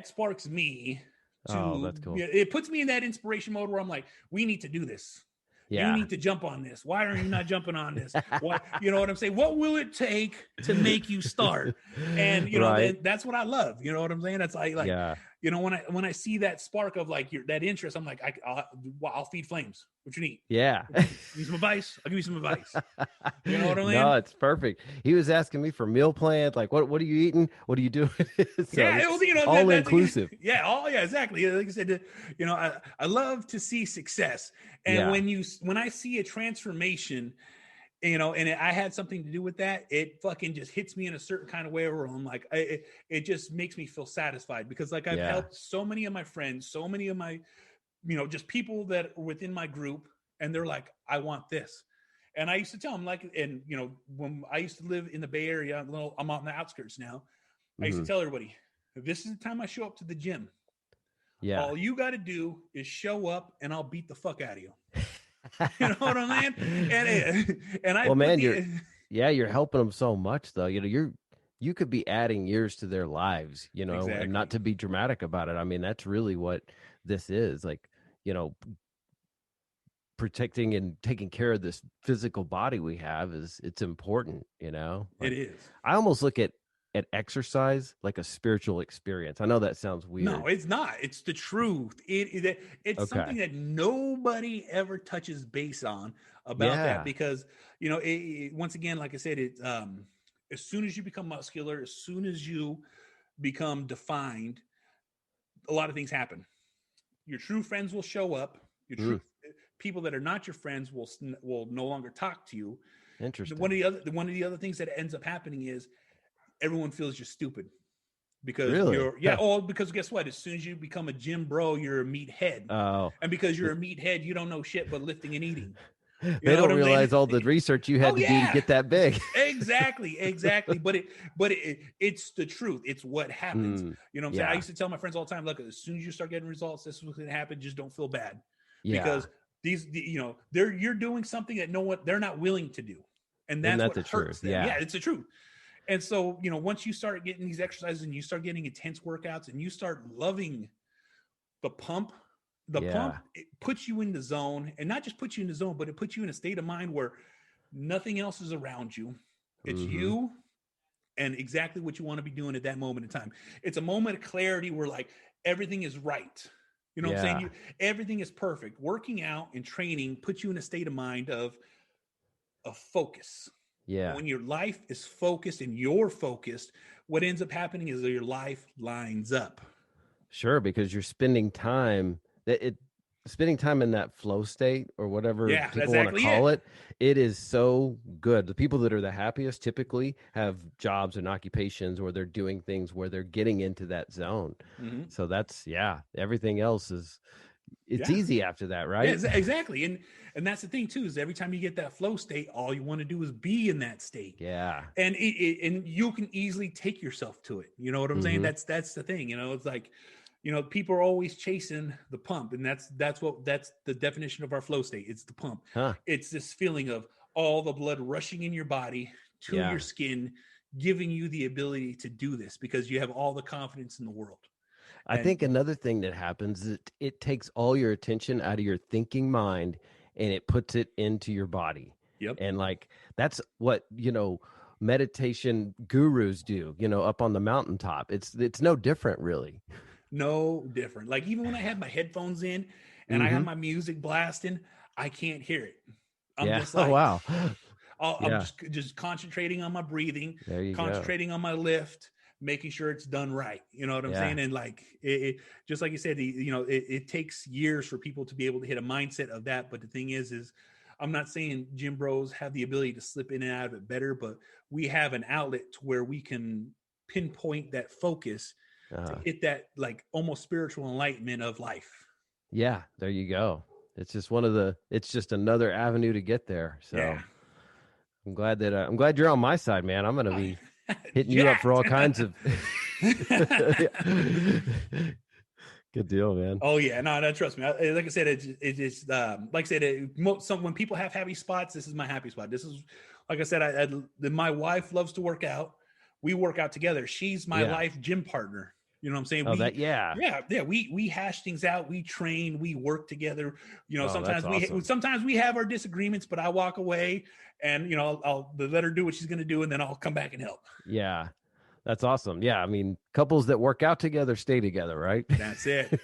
sparks me to. That's cool. It puts me in that inspiration mode where I'm like, we need to do this. Yeah. You need to jump on this. Why are you not jumping on this? What, you know what I'm saying? What will it take to make you start? And, that's what I love. You know what I'm saying? It's like when I see that spark of like that interest, I'm like, I'll feed flames. What you need? Yeah. You need some advice? I'll give you some advice. You know what I mean? No, it's perfect. He was asking me for meal plans. Like, what are you eating? What are you doing? So yeah, it was, all inclusive. Yeah. Yeah, exactly. Like I said, I love to see success. And when I see a transformation, and I had something to do with that, it fucking just hits me in a certain kind of way where I'm like, it just makes me feel satisfied because like I've helped so many of my friends, so many of my, just people that are within my group, and they're like, I want this. And I used to tell them like, and when I used to live in the Bay Area, I'm on the outskirts now. I used to tell everybody, this is the time I show up to the gym. Yeah. All you got to do is show up and I'll beat the fuck out of you. You know what I mean? And I, well, man, you're helping them so much though. You could be adding years to their lives, exactly. And not to be dramatic about it. I mean, that's really what this is like, protecting and taking care of this physical body we have it's important, Like, it is. I almost look at exercise like a spiritual experience. I know that sounds weird. No, it's not. It's the truth. It's something that nobody ever touches base on about that because, once again, like I said, it's as soon as you become muscular, as soon as you become defined, a lot of things happen. Your true friends will show up. Your true people that are not your friends will no longer talk to you. Interesting. One of the other things that ends up happening is everyone feels you're stupid because because guess what? As soon as you become a gym bro, you're a meathead. Oh, and because you're a meathead, you don't know shit but lifting and eating. They don't realize all the research you had to do to get that big. Exactly. But it's the truth. It's what happens. You know what I'm saying? I used to tell my friends all the time, look, as soon as you start getting results, this is what's going to happen. Just don't feel bad because you're doing something that they're not willing to do. And that's what hurts them. Yeah, it's the truth. And so, once you start getting these exercises and you start getting intense workouts and you start loving the pump, it puts you in the zone, and not just puts you in the zone, but it puts you in a state of mind where nothing else is around you. It's you and exactly what you want to be doing at that moment in time. It's a moment of clarity where like everything is right. You know what I'm saying? Everything is perfect. Working out and training puts you in a state of mind of focus. Yeah. When your life is focused and you're focused, what ends up happening is that your life lines up. Sure, because you're spending time in that flow state or whatever people want to call it. It is so good. The people that are the happiest typically have jobs and occupations where they're doing things where they're getting into that zone. Mm-hmm. So that's everything else is easy after that, right? Yeah, exactly. And that's the thing too, is every time you get that flow state, all you want to do is be in that state. Yeah. And and you can easily take yourself to it. You know what I'm saying? That's the thing. It's like, people are always chasing the pump, and that's the definition of our flow state. It's the pump. Huh. It's this feeling of all the blood rushing in your body to your skin, giving you the ability to do this because you have all the confidence in the world. I think another thing that happens is it takes all your attention out of your thinking mind and it puts it into your body. Yep. And like, that's what, meditation gurus do, up on the mountaintop. It's no different, really. No different. Like even when I have my headphones in and I have my music blasting, I can't hear it. I'm just like, wow. I'm just concentrating on my breathing, concentrating on my lift, making sure it's done right. You know what I'm saying? And like, it just like you said, it takes years for people to be able to hit a mindset of that. But the thing is I'm not saying gym bros have the ability to slip in and out of it better, but we have an outlet to where we can pinpoint that focus to hit that like almost spiritual enlightenment of life. Yeah, there you go. It's just it's just another avenue to get there. So I'm glad you're on my side, man. I'm going to be hitting you up for all kinds of good deal, man. Oh yeah, no, trust me. Like I said, it's like I said, when people have happy spots, this is my happy spot. This is, like I said, my wife loves to work out. We work out together. She's my life gym partner. You know what I'm saying? We hash things out. We train. We work together. Sometimes we have our disagreements, but I walk away and I'll let her do what she's going to do, and then I'll come back and help. Yeah, That's awesome. Yeah. I mean, couples that work out together stay together, right? That's it.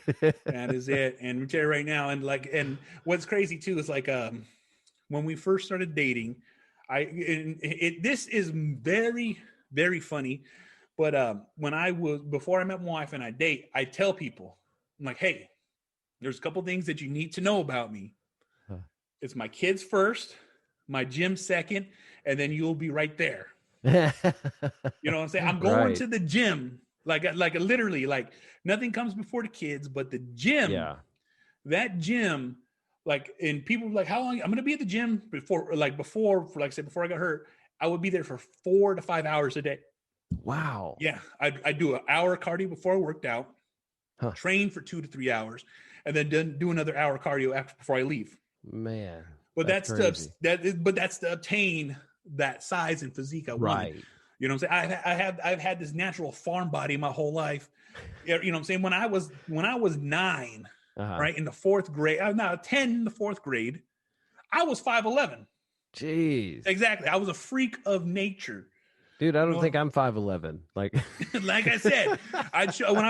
That is it. And we tell you right now, and what's crazy too is like when we first started dating, this is very, very funny. But before I met my wife and I date, I tell people, I'm like, hey, there's a couple things that you need to know about me. Huh. It's my kids first, my gym second, and then you'll be right there. You know what I'm saying? I'm going to the gym, like literally, like nothing comes before the kids, but the gym, that gym, like, and people were like, how long? I'm going to be at the gym before I got hurt, I would be there for 4 to 5 hours a day. Wow. Yeah. I do an hour cardio before I worked out, train for 2 to 3 hours, and then do another hour cardio before I leave. Man. But that's to obtain that size and physique I wanted. You know what I'm saying? I've had this natural farm body my whole life. You know what I'm saying? When I was 9, right, in the 4th grade, I was now 10 in the 4th grade, I was 5'11". Jeez. Exactly. I was a freak of nature. Dude, I don't think I'm 5'11". Like, like I said, when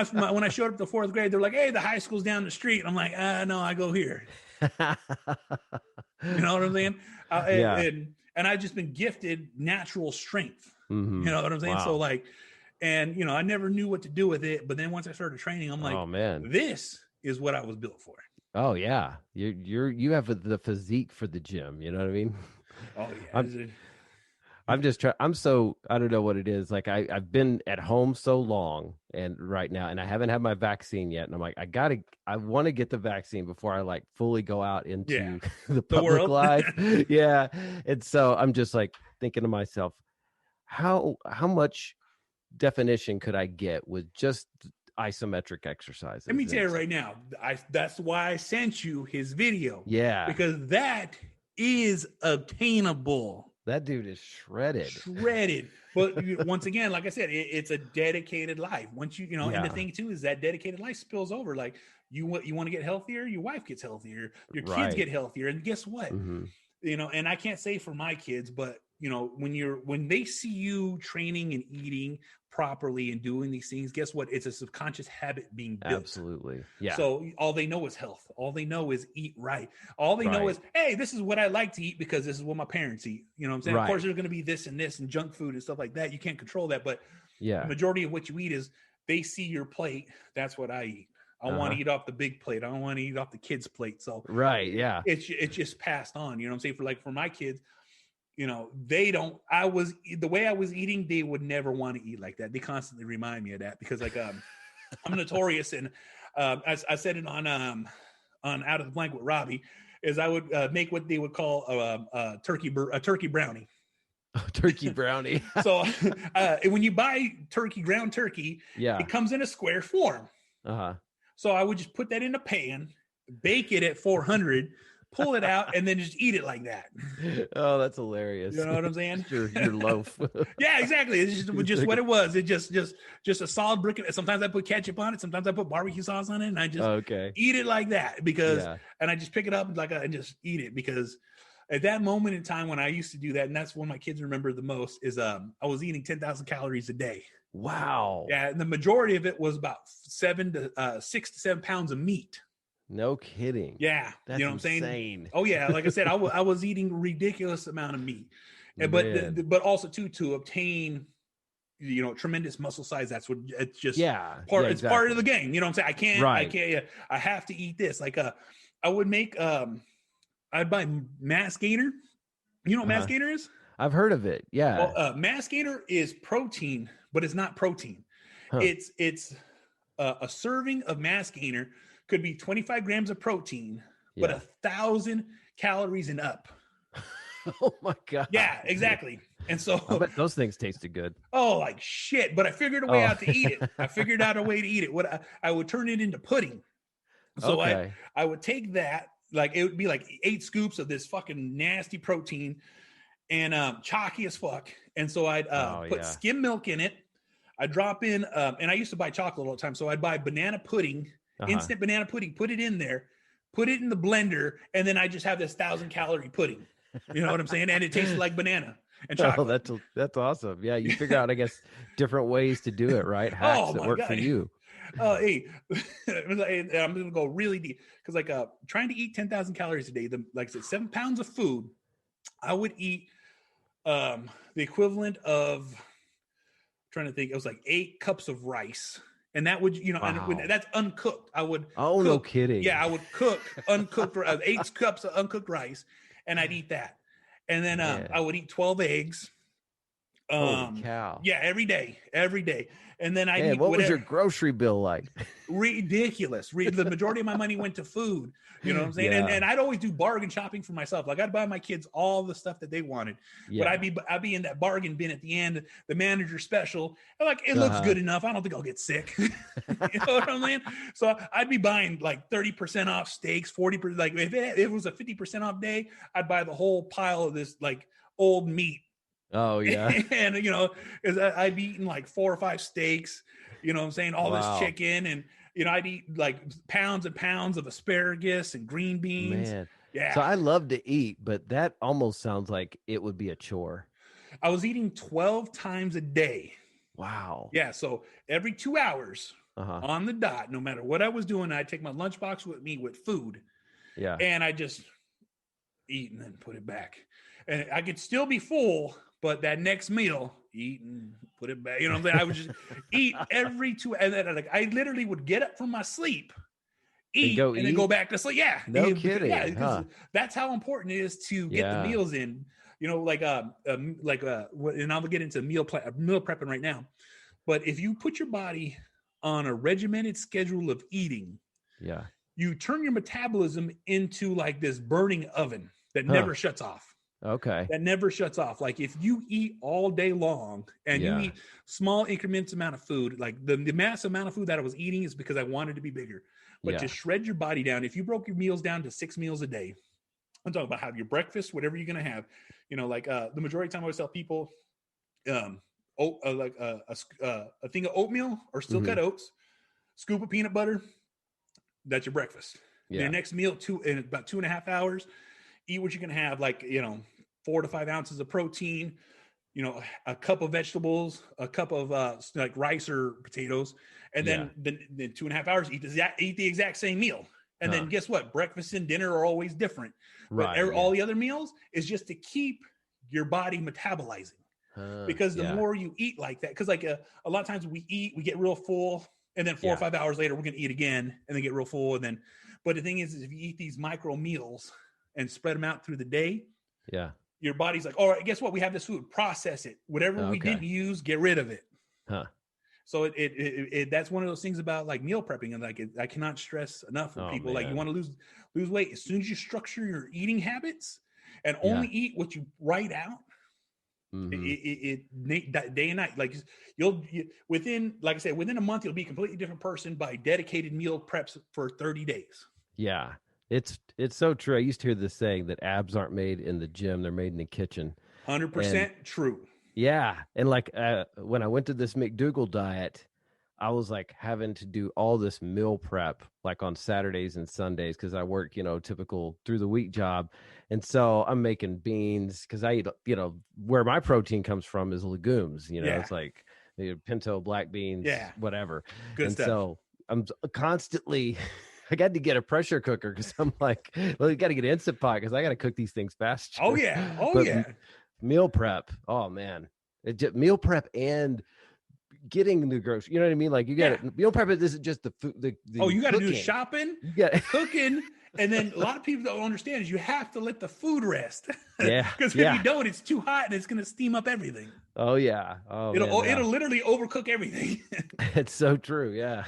I showed up to 4th grade, they're like, "Hey, the high school's down the street." And I'm like, "No, I go here." You know what I'm saying? And I've just been gifted natural strength. Mm-hmm. You know what I'm saying? Wow. So like, and you know, I never knew what to do with it, but then once I started training, I'm like, oh man, this is what I was built for. Oh yeah, you have the physique for the gym. You know what I mean? Oh yeah. I'm just trying. I don't know what it is. Like I've been at home so long and right now, and I haven't had my vaccine yet. And I'm like, I want to get the vaccine before I like fully go out into the public life. Yeah. And so I'm just like thinking to myself, how much definition could I get with just isometric exercises? Let me tell you right now, that's why I sent you his video. Yeah. Because that is obtainable. That dude is shredded. But once again, like I said, it's a dedicated life. Once you know, and the thing too is that dedicated life spills over. Like you want to get healthier, your wife gets healthier, your kids get healthier, and guess what? Mm-hmm. You know, and I can't say for my kids, but you know, when they see you training and eating properly and doing these things, guess what? It's a subconscious habit being built. Absolutely. Yeah. So all they know is health. All they know is eat right. All they know is, hey, this is what I like to eat because this is what my parents eat. You know what I'm saying? Of course, there's going to be this and this and junk food and stuff like that. You can't control that. But the majority of what you eat is they see your plate. That's what I eat. I want to eat off the big plate. I don't want to eat off the kids' plate. So it's just passed on. You know what I'm saying? For my kids, you know, the way I was eating, they would never want to eat like that. They constantly remind me of that because like, I'm notorious. And, I said it on Out of the Blank with Robbie is I would, make what they would call a turkey brownie. Oh, turkey brownie. So, when you buy ground turkey, it comes in a square form. So I would just put that in a pan, bake it at 400, pull it out, and then just eat it like that. Oh, that's hilarious. You know what I'm saying? your loaf. Yeah, exactly. It's just what it was. It just a solid brick. Sometimes I put ketchup on it. Sometimes I put barbecue sauce on it, and I just eat it like that because, and I just pick it up and just eat it because at that moment in time when I used to do that, and that's when my kids remember the most is I was eating 10,000 calories a day. Wow. Yeah, and the majority of it was about 6 to 7 pounds of meat. No kidding. Yeah. That's you know what I'm saying? Oh yeah. Like I said, I was eating a ridiculous amount of meat, but also to obtain, you know, tremendous muscle size. That's what it's just it's part of the game. You know what I'm saying? I can't, I have to eat this. Like, I would make, I'd buy mass gainer. You know what mass gainer is? I've heard of it. Yeah. Well, mass gainer is protein, but it's not protein. It's a serving of mass gainer could be 25 grams of protein, but 1,000 calories and up. Oh my God. Yeah, exactly. And so I bet those things tasted good. Oh, like shit. But I figured a way out to eat it. I figured out a way to eat it. What I would turn it into pudding. So I would take that, like it would be like 8 scoops of this fucking nasty protein and chalky as fuck. And so I'd put skim milk in it. I'd drop in, and I used to buy chocolate all the time. So I'd buy banana pudding. Instant banana pudding, put it in there, put it in the blender, and then I just have this 1,000 calorie pudding. You know what I'm saying? And it tasted like banana. and chocolate. That's awesome. Yeah, you figure out, I guess, different ways to do it, right? Hacks that work for you. Hey, I'm gonna go really deep because trying to eat 10,000 calories a day, like I said, 7 pounds of food, I would eat the equivalent of, trying to think, it was like 8 cups of rice. And that would, and that's uncooked. I would cook. No kidding. Yeah, I would cook uncooked 8 cups of uncooked rice, and I'd eat that. And then I would eat 12 eggs. Holy cow. Yeah, every day. And then I'd eat what was your grocery bill like? Ridiculous. The majority of my money went to food. You know what I'm saying? Yeah. And I'd always do bargain shopping for myself. Like I'd buy my kids all the stuff that they wanted. Yeah. But I'd be in that bargain bin at the end, the manager special. And like it looks good enough. I don't think I'll get sick. You know what I'm saying? So I'd be buying like 30% off steaks, 40%. Like if it was a 50% off day, I'd buy the whole pile of this like old meat. Oh yeah. And because I'd be eating like 4 or 5 steaks, you know what I'm saying? All this chicken, and I'd eat like pounds and pounds of asparagus and green beans. Man. Yeah. So I love to eat, but that almost sounds like it would be a chore. I was eating 12 times a day. Wow. Yeah. So every 2 hours on the dot, no matter what I was doing, I'd take my lunchbox with me with food. Yeah. And I just eat and then put it back. And I could still be full, but that next meal, eat and put it back. You know what I'm saying? I would just eat every 2, and then I literally would get up from my sleep, eat, and then go back to sleep. Yeah. No kidding. Yeah, because that's how important it is to get the meals in. And I'll get into meal prepping right now. But if you put your body on a regimented schedule of eating, you turn your metabolism into like this burning oven that never shuts off. Okay. That never shuts off. Like if you eat all day long and you eat small increments amount of food, like the massive amount of food that I was eating is because I wanted to be bigger. But to shred your body down, if you broke your meals down to 6 meals a day, I'm talking about have your breakfast, whatever you're going to have, the majority of the time I always tell people, a thing of oatmeal or still cut oats, scoop of peanut butter, that's your breakfast. Your next meal, in about 2.5 hours, eat what you can have, 4 to 5 ounces of protein, a cup of vegetables, a cup of like rice or potatoes, and then 2.5 hours, eat the exact same meal. And then guess what? Breakfast and dinner are always different. Right. But all the other meals is just to keep your body metabolizing. Because the more you eat like that, because a lot of times we get real full, and then 4 or 5 hours later, we're going to eat again and then get real full. And then, but the thing is if you eat these micro meals and spread them out through the day, your body's like, all right, guess what? We have this food, process it. Whatever we didn't use, get rid of it. So it that's one of those things about like meal prepping. And I cannot stress enough for people, like you want to lose weight. As soon as you structure your eating habits and only eat what you write out, day and night, like within a month, you'll be a completely different person by dedicated meal preps for 30 days. Yeah. It's so true. I used to hear this saying that abs aren't made in the gym; they're made in the kitchen. 100% true. Yeah, and when I went to this McDougall diet, I was like having to do all this meal prep like on Saturdays and Sundays because I work, typical through the week job, and so I'm making beans because I eat, where my protein comes from is legumes. It's like pinto, black beans, whatever. Good stuff. So I'm constantly. I got to get a pressure cooker because I'm like, well, you got to get an Instant Pot because I got to cook these things fast. Oh yeah, Meal prep. Oh man, meal prep and getting the groceries. You know what I mean? Like you got to meal prep. This is just the food. You got to do shopping, cooking, and then a lot of people don't understand is you have to let the food rest. Yeah, because if you don't, it's too hot and it's going to steam up everything. Oh yeah. It'll literally overcook everything. It's so true. Yeah.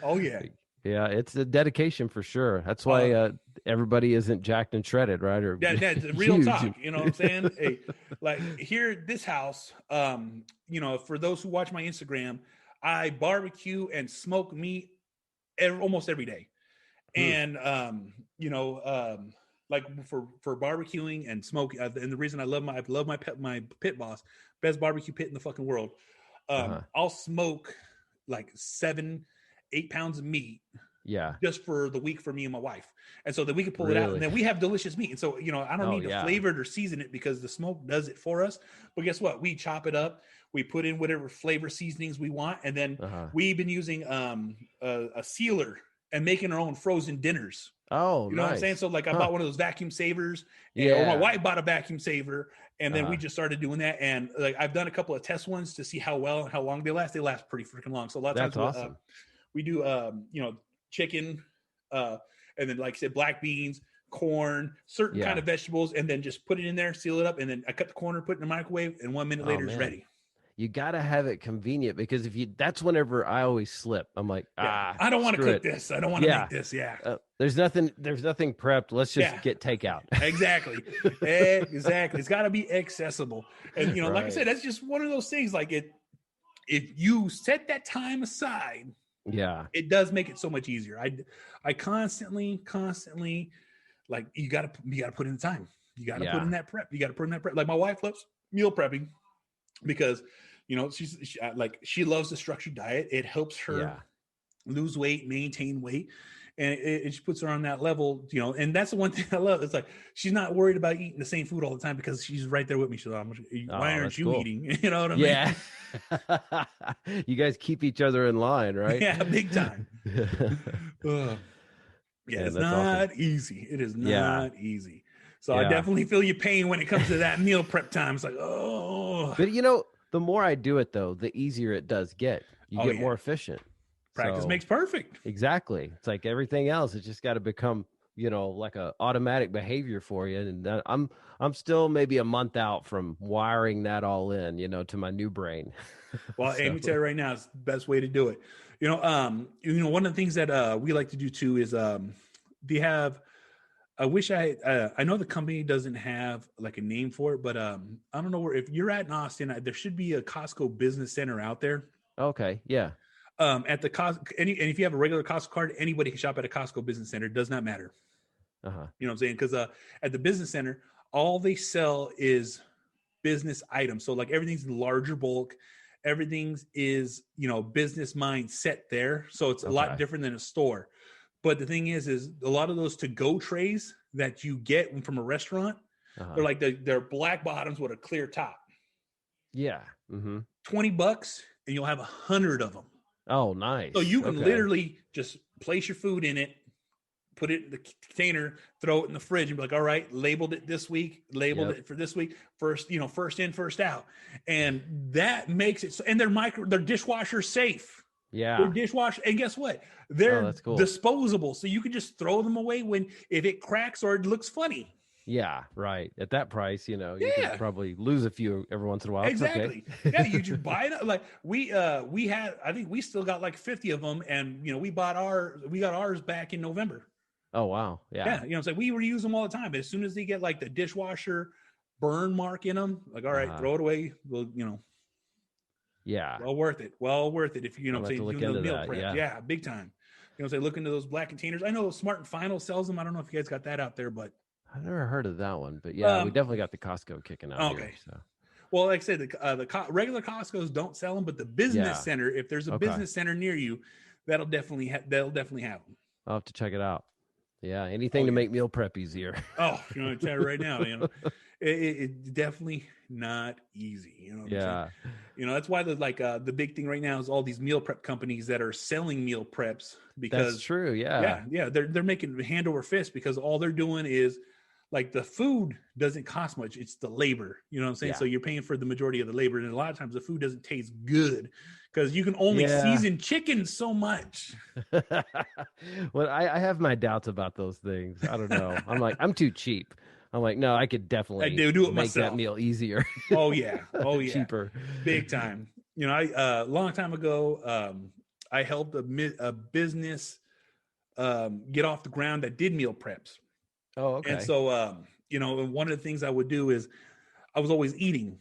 Oh yeah. Yeah, it's a dedication for sure. That's why everybody isn't jacked and shredded, right? Or that's real talk. You know what I'm saying? Hey, like here at this house, for those who watch my Instagram, I barbecue and smoke meat almost every day. And like for barbecuing and smoking, and the reason I love my pit boss, best barbecue pit in the fucking world. I'll smoke like 7-8 pounds of meat just for the week for me and my wife. And so that we could pull it out, and then we have delicious meat. And so, I don't need to flavor it or season it because the smoke does it for us. But guess what? We chop it up. We put in whatever flavor seasonings we want. And then we've been using a sealer and making our own frozen dinners. Oh, you know what I'm saying? So like I bought one of those vacuum savers, or my wife bought a vacuum saver, and then we just started doing that. And like I've done a couple of test ones to see how well and how long they last. They last pretty freaking long. So a lot of times we do chicken, and then like I said, black beans, corn, certain kind of vegetables, and then just put it in there, seal it up, and then I cut the corner, put it in the microwave, and 1 minute later it's ready. You got to have it convenient because that's whenever I always slip. I'm like, I don't want to cook this. I don't want to make this. There's nothing prepped. Let's just get takeout. Exactly. It's got to be accessible. And, like I said, that's just one of those things. Like if you set that time aside, it does make it so much easier. I constantly like, you got to put in the time. You got to put in that prep. Like my wife loves meal prepping because she loves the structured diet. It helps her lose weight, maintain weight, and it she puts her on that level, and that's the one thing I love. It's like she's not worried about eating the same food all the time because she's right there with me. She's like, why aren't you eating? You know what I mean? Yeah. You guys keep each other in line, right? Yeah, big time. It's not easy. It is not easy. So I definitely feel your pain when it comes to that meal prep time. It's like, But the more I do it though, the easier it does get. You get more efficient. Practice makes perfect. Exactly. It's like everything else. It's just got to become, like a automatic behavior for you. And I'm still maybe a month out from wiring that all in, to my new brain. Well, let me tell you right now, it's the best way to do it. One of the things that we like to do too is they have. I wish I know the company doesn't have like a name for it, but I don't know if you're in Austin, there should be a Costco business center out there. Okay. Yeah. At the Costco, and if you have a regular Costco card, anybody can shop at a Costco business center. It does not matter. You know what I'm saying? Because at the business center, all they sell is business items. So like everything's in larger bulk. Everything's is, business mindset there. So it's a lot different than a store. But the thing is a lot of those to-go trays that you get from a restaurant, they're like they're black bottoms with a clear top. Yeah. Mm-hmm. $20 and you'll have 100 of them. Oh, nice. So you can literally just place your food in it, put it in the container, throw it in the fridge, and be like, all right, labeled it this week, labeled it for this week, first in, first out. And that makes it so, and they're dishwasher safe. Yeah. They're dishwasher. And guess what? They're disposable. So you can just throw them away if it cracks or it looks funny. Yeah, right. At that price, you could probably lose a few every once in a while. Exactly. Okay. You just buy it. Like we had, I think we still got like 50 of them, and we got ours back in November. Oh wow. Yeah. Yeah. So we reuse them all the time. But as soon as they get like the dishwasher burn mark in them, like, all right, throw it away. Well, Yeah. Well worth it. If you say doing the meal prep. Yeah, big time. Look into those black containers. I know Smart and Final sells them. I don't know if you guys got that out there, but I've never heard of that one. But yeah, we definitely got the Costco kicking out. Okay. Here, so. Well, like I said, the regular Costco's don't sell them, but the business center, if there's a business center near you, that'll definitely have them. I'll have to check it out. Yeah, anything to make meal prep easier. Oh, I'm going to tell you right now, it's definitely not easy. That's why the big thing right now is all these meal prep companies that are selling meal preps because that's true. Yeah. They're making hand over fist because all they're doing is like the food doesn't cost much. It's the labor, you know what I'm saying? Yeah. So you're paying for the majority of the labor. And a lot of times the food doesn't taste good because you can only season chicken so much. Well, I have my doubts about those things. I don't know. I'm like, I'm too cheap. I'm like, no, I could definitely do it make myself. That meal easier. Oh yeah. Cheaper. Big time. I long time ago, I helped a business get off the ground that did meal preps. Oh, okay. And so, one of the things I would do is I was always eating.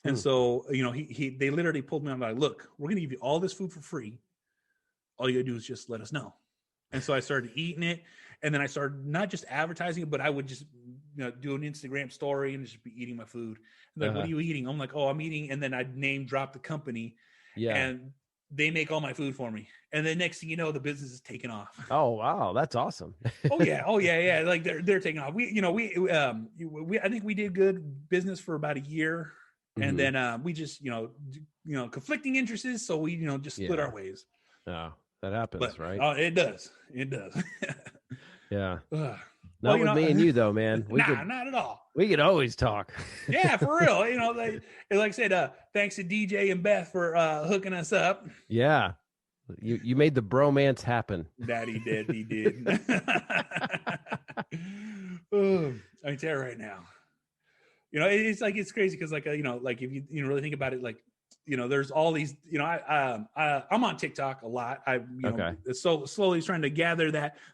And so, they literally pulled me on like, look, we're going to give you all this food for free. All you gotta do is just let us know. And so I started eating it. And then I started not just advertising it, but I would just do an Instagram story and just be eating my food. And like, what are you eating? I'm like, oh, I'm eating. And then I'd name drop the company. Yeah. And they make all my food for me. And then next thing you know, the business is taking off. Oh, wow. That's awesome. Oh yeah. Like they're taking off. I think we did good business for about a year. And then we just, conflicting interests. So we, just split our ways. Oh, that happens, right? Oh, it does. Yeah. Not with me and you though, man. Not at all. We could always talk. Yeah, for real. Like I said, thanks to DJ and Beth for hooking us up. Yeah. You made the bromance happen. That he did. Oh, I can tell you right now. It's crazy because like if you really think about it, like there's all these, I'm on TikTok a lot. So slowly trying to gather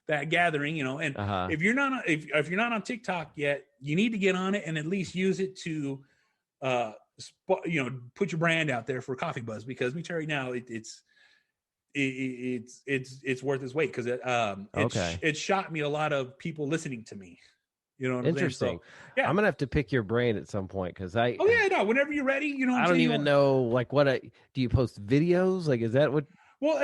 that gathering, and if you're not on TikTok yet, you need to get on it and at least use it to, put your brand out there for Coffee Buzz, because me tell you now, it's worth its weight, because it shot me a lot of people listening to me. You know what Interesting. I'm saying? So, yeah. I'm gonna have to pick your brain at some point, because whenever you're ready, I don't even know like do you post videos? Like, is that what? Well,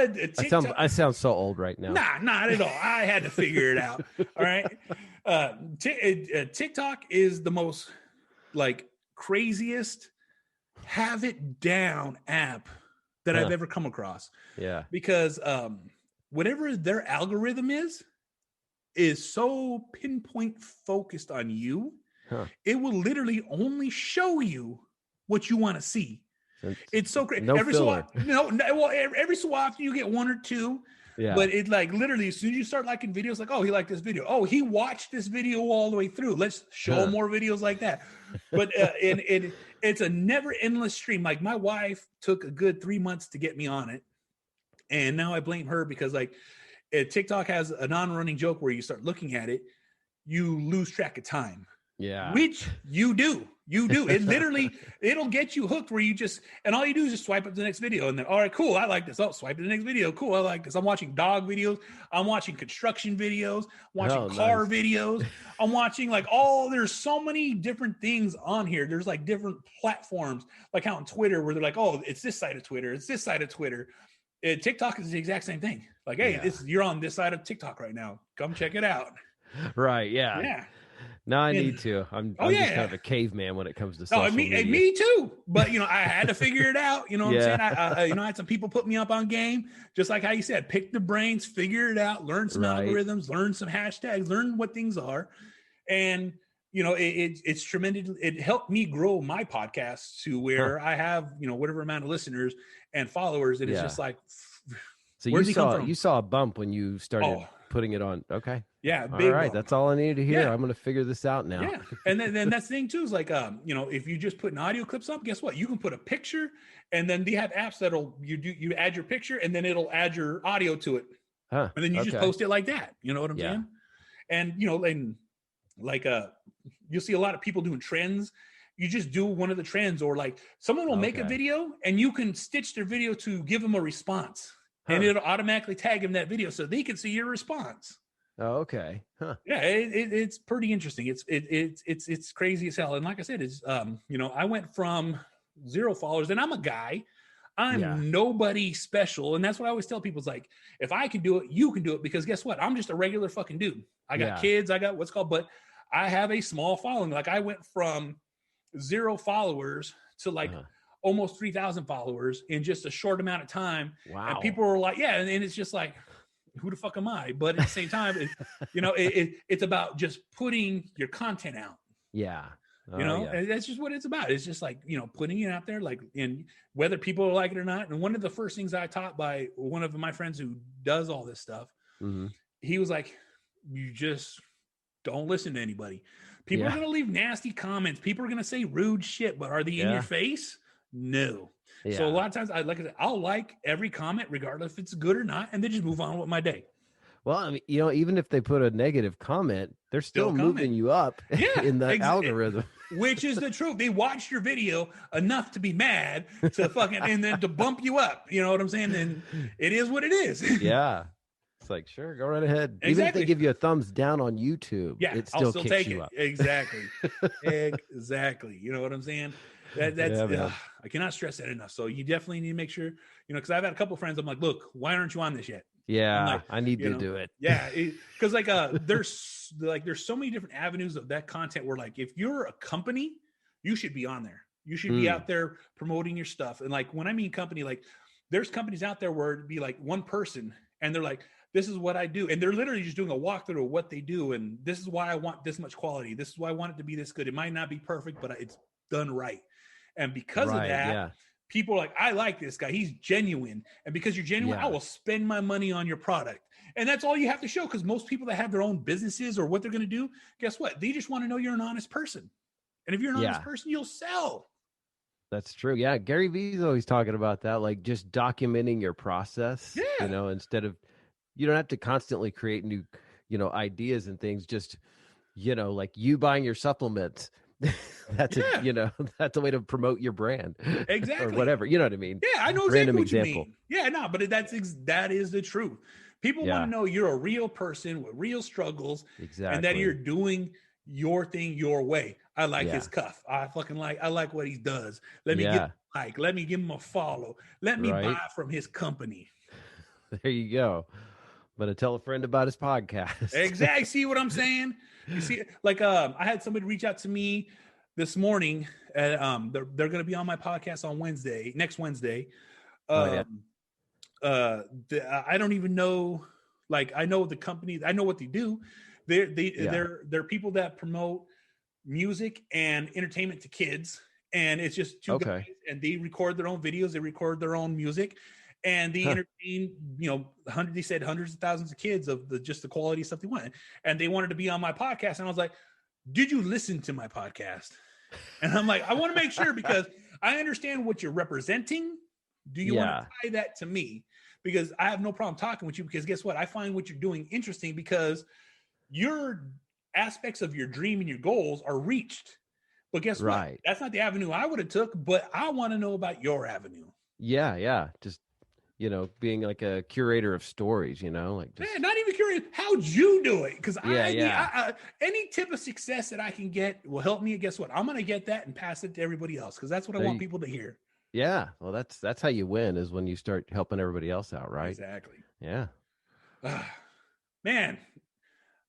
I sound so old right now. Nah, not at all. I had to figure it out. All right. TikTok is the most like craziest have it down app that I've ever come across. Yeah. Because whatever their algorithm is so pinpoint focused on you, it will literally only show you what you want to see. It's so great. Every so often you get one or two. Yeah. But it like literally as soon as you start liking videos, like, oh, he liked this video. Oh, he watched this video all the way through. Let's show more videos like that. But it's a never endless stream. Like my wife took a good 3 months to get me on it. And now I blame her because like TikTok has a non-running joke where you start looking at it, you lose track of time. Yeah. Which you do. It literally, it'll get you hooked where and all you do is just swipe up the next video and then, all right, cool. I like this. Oh, swipe to the next video. Cool. I like this. I'm watching dog videos. I'm watching construction videos, watching car videos. I'm watching there's so many different things on here. There's like different platforms, like how on Twitter where they're like, oh, it's this side of Twitter. It's this side of Twitter. TikTok is the exact same thing. Like, hey, you're on this side of TikTok right now. Come check it out. Right. Yeah. Yeah. No, I need to. I'm just kind of a caveman when it comes to social media. Me too. But I had to figure it out. You know what I'm saying? I had some people put me up on game, just like how you said, pick the brains, figure it out, learn some algorithms, learn some hashtags, learn what things are, and it's tremendous. It helped me grow my podcast to where I have whatever amount of listeners and followers. It is just like. So you saw a bump when you started putting it on. Okay. Yeah. All right. Bump. That's all I needed to hear. Yeah. I'm going to figure this out now. Yeah. And then that's the thing too, is like, if you just put an audio clips up, guess what? You can put a picture, and then they have apps you add your picture and then it'll add your audio to it. And then you just post it like that. You know what I'm saying? And, and like, you'll see a lot of people doing trends. You just do one of the trends, or like someone will make a video and you can stitch their video to give them a response. And it'll automatically tag them that video so they can see your response. Oh, okay. Huh. Yeah, it's pretty interesting. It's crazy as hell. And like I said, it's I went from 0 followers, and I'm a guy. I'm nobody special, and that's what I always tell people. It's like, if I can do it, you can do it, because guess what? I'm just a regular fucking dude. I got kids. I got but I have a small following. Like I went from 0 followers to like. Almost 3,000 followers in just a short amount of time. Wow. And people were like, and it's just like, who the fuck am I? But at the same time, it's about just putting your content out. Yeah. And that's just what it's about. It's just like, putting it out there, like, and whether people like it or not. And one of the first things I taught by one of my friends who does all this stuff, he was like, you just don't listen to anybody. People are going to leave nasty comments. People are going to say rude shit, but are they in your face? No. Yeah. So a lot of times I'll like every comment regardless if it's good or not, and then just move on with my day. Well, I mean, even if they put a negative comment, they're still moving you up in the algorithm. Which is the truth. They watched your video enough to be mad to and then to bump you up. You know what I'm saying? And it is what it is. Yeah. It's like, sure, go right ahead. Exactly. Even if they give you a thumbs down on YouTube, it still kicks you up. Exactly. Exactly. You know what I'm saying? I cannot stress that enough. So you definitely need to make sure, because I've had a couple of friends. I'm like, look, why aren't you on this yet? Yeah, like, I need to do it. Yeah, because there's so many different avenues of that content where like if you're a company, you should be on there. You should be out there promoting your stuff. And like when I mean company, like there's companies out there where it'd be like one person and they're like, this is what I do. And they're literally just doing a walkthrough of what they do. And this is why I want this much quality. This is why I want it to be this good. It might not be perfect, but it's done right. And because of that, people are like, I like this guy. He's genuine. And because you're genuine, I will spend my money on your product. And that's all you have to show. Because most people that have their own businesses or what they're going to do, guess what? They just want to know you're an honest person. And if you're an honest person, you'll sell. That's true. Yeah. Gary Vee's always talking about that, like just documenting your process, instead of, you don't have to constantly create new, ideas and things. Just, like you buying your supplements. That's that's a way to promote your brand. Exactly. Or whatever. You know what I mean? Yeah, I know exactly what you mean. Yeah, no, but that is the truth. People want to know you're a real person with real struggles. Exactly. And that you're doing your thing your way. I like his cuff. I like what he does. Let me get let me give him a follow. Let me buy from his company. There you go. I'm gonna tell a friend about his podcast. Exactly. See what I'm saying? You see, like I had somebody reach out to me this morning. They're gonna be on my podcast on next Wednesday. I don't even know. Like I know the company. I know what they do. They're people that promote music and entertainment to kids, and it's just two guys, and they record their own videos, they record their own music, and they entertain, they said hundreds of thousands of kids of the quality stuff they want, and they wanted to be on my podcast, and I was like, did you listen to my podcast? And I'm like, I want to make sure because I understand what you're representing. Do you want to tie that to me? Because I have no problem talking with you, because guess what? I find what you're doing interesting because your aspects of your dream and your goals are reached. But guess what? That's not the avenue I would have took, but I want to know about your avenue. Yeah. Just, being like a curator of stories, not even curious. How'd you do it? Because any tip of success that I can get will help me. And guess what? I'm going to get that and pass it to everybody else because that's what I want people to hear. Yeah. Well, that's how you win, is when you start helping everybody else out, right? Exactly. Yeah. Man,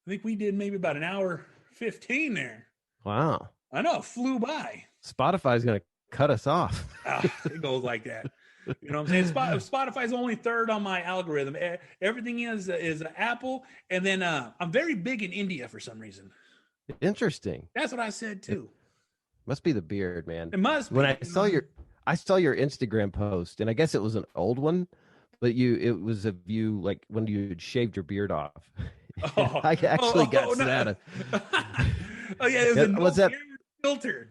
I think we did maybe about an hour 15 there. Wow. I know, it flew by. Spotify's going to cut us off. It goes like that. You know what I'm saying? Spotify's only third on my algorithm. Everything is Apple. And then I'm very big in India for some reason. Interesting. That's what I said too. Must be the beard, man. It must be. When I saw your Instagram post, and I guess it was an old one, but it was of you like when you had shaved your beard off. I actually got sad. Oh yeah, it was that filter.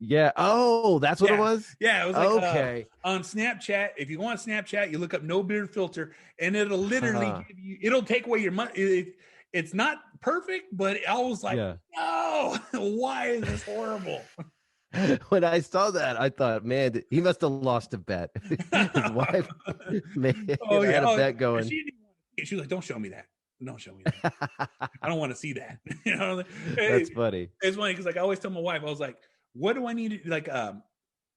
Yeah. Oh, that's what it was? Yeah, it was like on Snapchat. If you go on Snapchat, you look up no beard filter, and it'll literally give you. It'll take away your money. It's not perfect, but I was like, no, why is this horrible? When I saw that, I thought, man, he must have lost a bet. His wife, man, had a bet going. She was like, don't show me that. Don't show me that. I don't want to see that. That's funny. It's funny because like I always tell my wife, I was like, what do I need to like?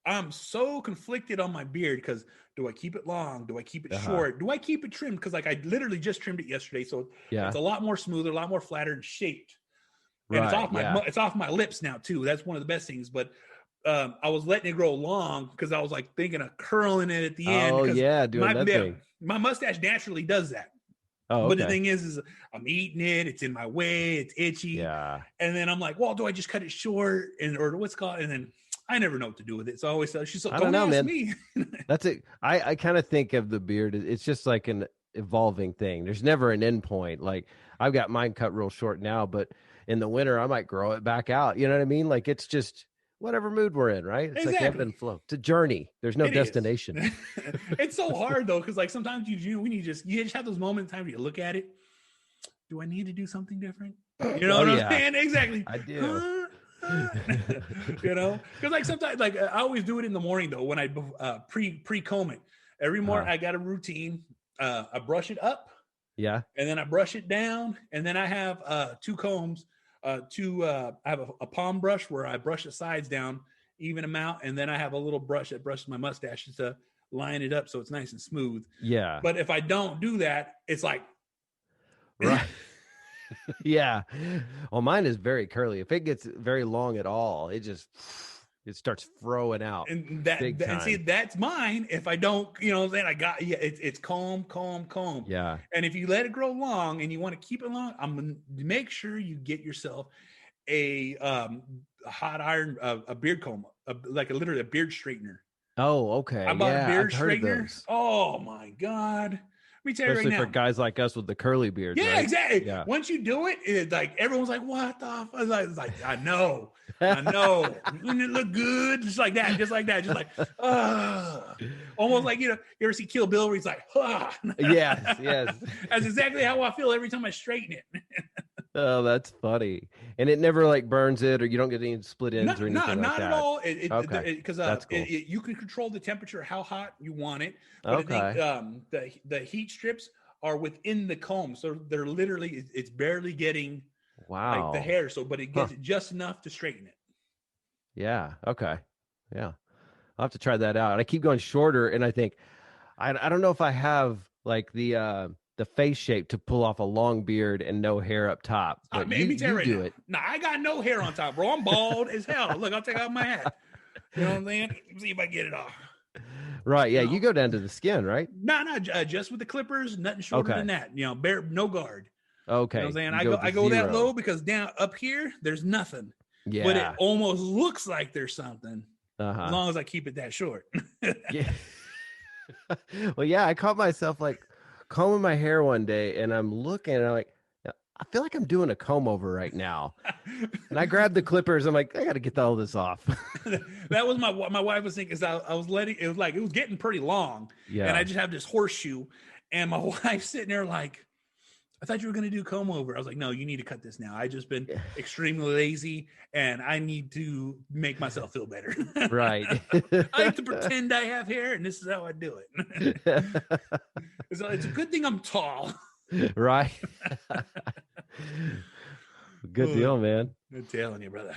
I'm so conflicted on my beard because do I keep it long? Do I keep it short? Do I keep it trimmed? Because like I literally just trimmed it yesterday, so it's a lot more smoother, a lot more flatter and shaped. And it's off my lips now too. That's one of the best things. But I was letting it grow long because I was like thinking of curling it at the end. Oh yeah, doing that thing. My mustache naturally does that. Oh, okay. But the thing is I'm eating it. It's in my way. It's itchy. Yeah. And then I'm like, well, do I just cut it short or what's called? And then I never know what to do with it. So I always tell she's like, don't ask me. That's it. I kind of think of the beard. It's just like an evolving thing. There's never an end point. Like I've got mine cut real short now, but in the winter I might grow it back out. You know what I mean? Like it's just whatever mood we're in, right? It's like ebb and flow. It's a journey. There's no destination. It's so hard though, because like sometimes you just have those moments in time where you look at it. Do I need to do something different? You know what I'm saying? Exactly. I do. Because like sometimes like I always do it in the morning though when I pre-comb it. Every morning I got a routine. I brush it up. Yeah. And then I brush it down. And then I have two combs. I have a palm brush where I brush the sides down, even them out, and then I have a little brush that brushes my mustache just to line it up so it's nice and smooth. Yeah. But if I don't do that, it's like right. Yeah. Well, mine is very curly. If it gets very long at all, it starts throwing out. And and see, that's mine. If I don't, then I got it's comb. Yeah. And if you let it grow long and you want to keep it long, I'm gonna make sure you get yourself a hot iron, a beard comb, literally a beard straightener. Oh, okay. I bought a beard straightener. Oh my God. Let me tell you right now. Especially for guys like us with the curly beards. Yeah, right? exactly. Yeah. Once you do it, it's like everyone's like, "What the fuck?" It's like, I know. Wouldn't it look good? Just like that. Just like, almost like you ever see Kill Bill where he's like, Yes. That's exactly how I feel every time I straighten it. Oh, that's funny. And it never like burns it, or you don't get any split ends or anything like that. Not at all. Because cool. You can control the temperature, how hot you want it. But I think the heat strips are within the comb, so they're literally it's barely getting like the hair. So, but it gets just enough to straighten it. Yeah. Okay. Yeah. I'll have to try that out. And I keep going shorter, and I think I don't know if I have like the face shape to pull off a long beard and no hair up top. But you do it. No, I got no hair on top, bro. I'm bald as hell. Look, I'll take off my hat. You know what I'm saying? See if I get it off. Right. Yeah. You go down to the skin, right? No, just with the clippers, nothing shorter than that. No guard. Okay. You know what I'm saying? I go that low because down up here, there's nothing. Yeah. But it almost looks like there's something. As long as I keep it that short. Yeah. Well, yeah, I caught myself like combing my hair one day, and I'm looking, and I'm like, I feel like I'm doing a comb over right now. And I grabbed the clippers. I'm like, I got to get all this off. That was my wife was thinking, because I was letting it was getting pretty long. Yeah. And I just have this horseshoe, and my wife's sitting there like, I thought you were going to do comb over. I was like, no, you need to cut this now. I just been extremely lazy, and I need to make myself feel better. Right. I have to pretend I have hair, and this is how I do it. It's a good thing I'm tall. Right. Good deal, man. I'm telling you, brother.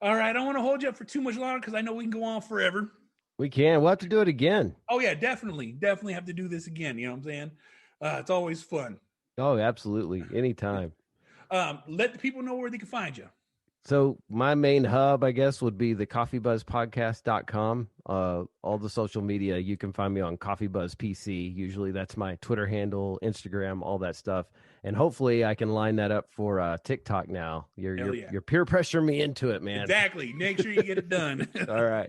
All right. I don't want to hold you up for too much longer because I know we can go on forever. We can. We'll have to do it again. Oh, yeah, definitely. Definitely have to do this again. You know what I'm saying? It's always fun. Oh, absolutely. Anytime. Let the people know where they can find you. So my main hub, I guess, would be the coffeebuzzpodcast.com. All the social media, you can find me on coffeebuzzpc. Usually that's my Twitter handle, Instagram, all that stuff. And hopefully I can line that up for TikTok now. You're peer pressure me into it, man. Exactly. Make sure you get it done. All right.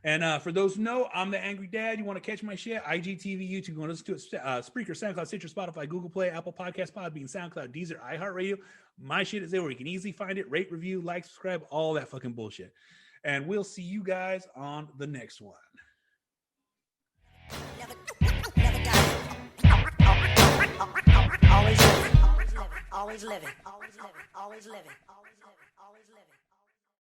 And for those who know, I'm the Angry Dad. You want to catch my shit? IGTV, YouTube. You want to listen to it? Spreaker, SoundCloud, Stitcher, Spotify, Google Play, Apple Podcasts, Podbean, SoundCloud, Deezer, iHeartRadio. My shit is there where you can easily find it. Rate, review, like, subscribe, all that fucking bullshit. And we'll see you guys on the next one. Never die. Always living. Always living. Always living. Always living. Always living. Always living.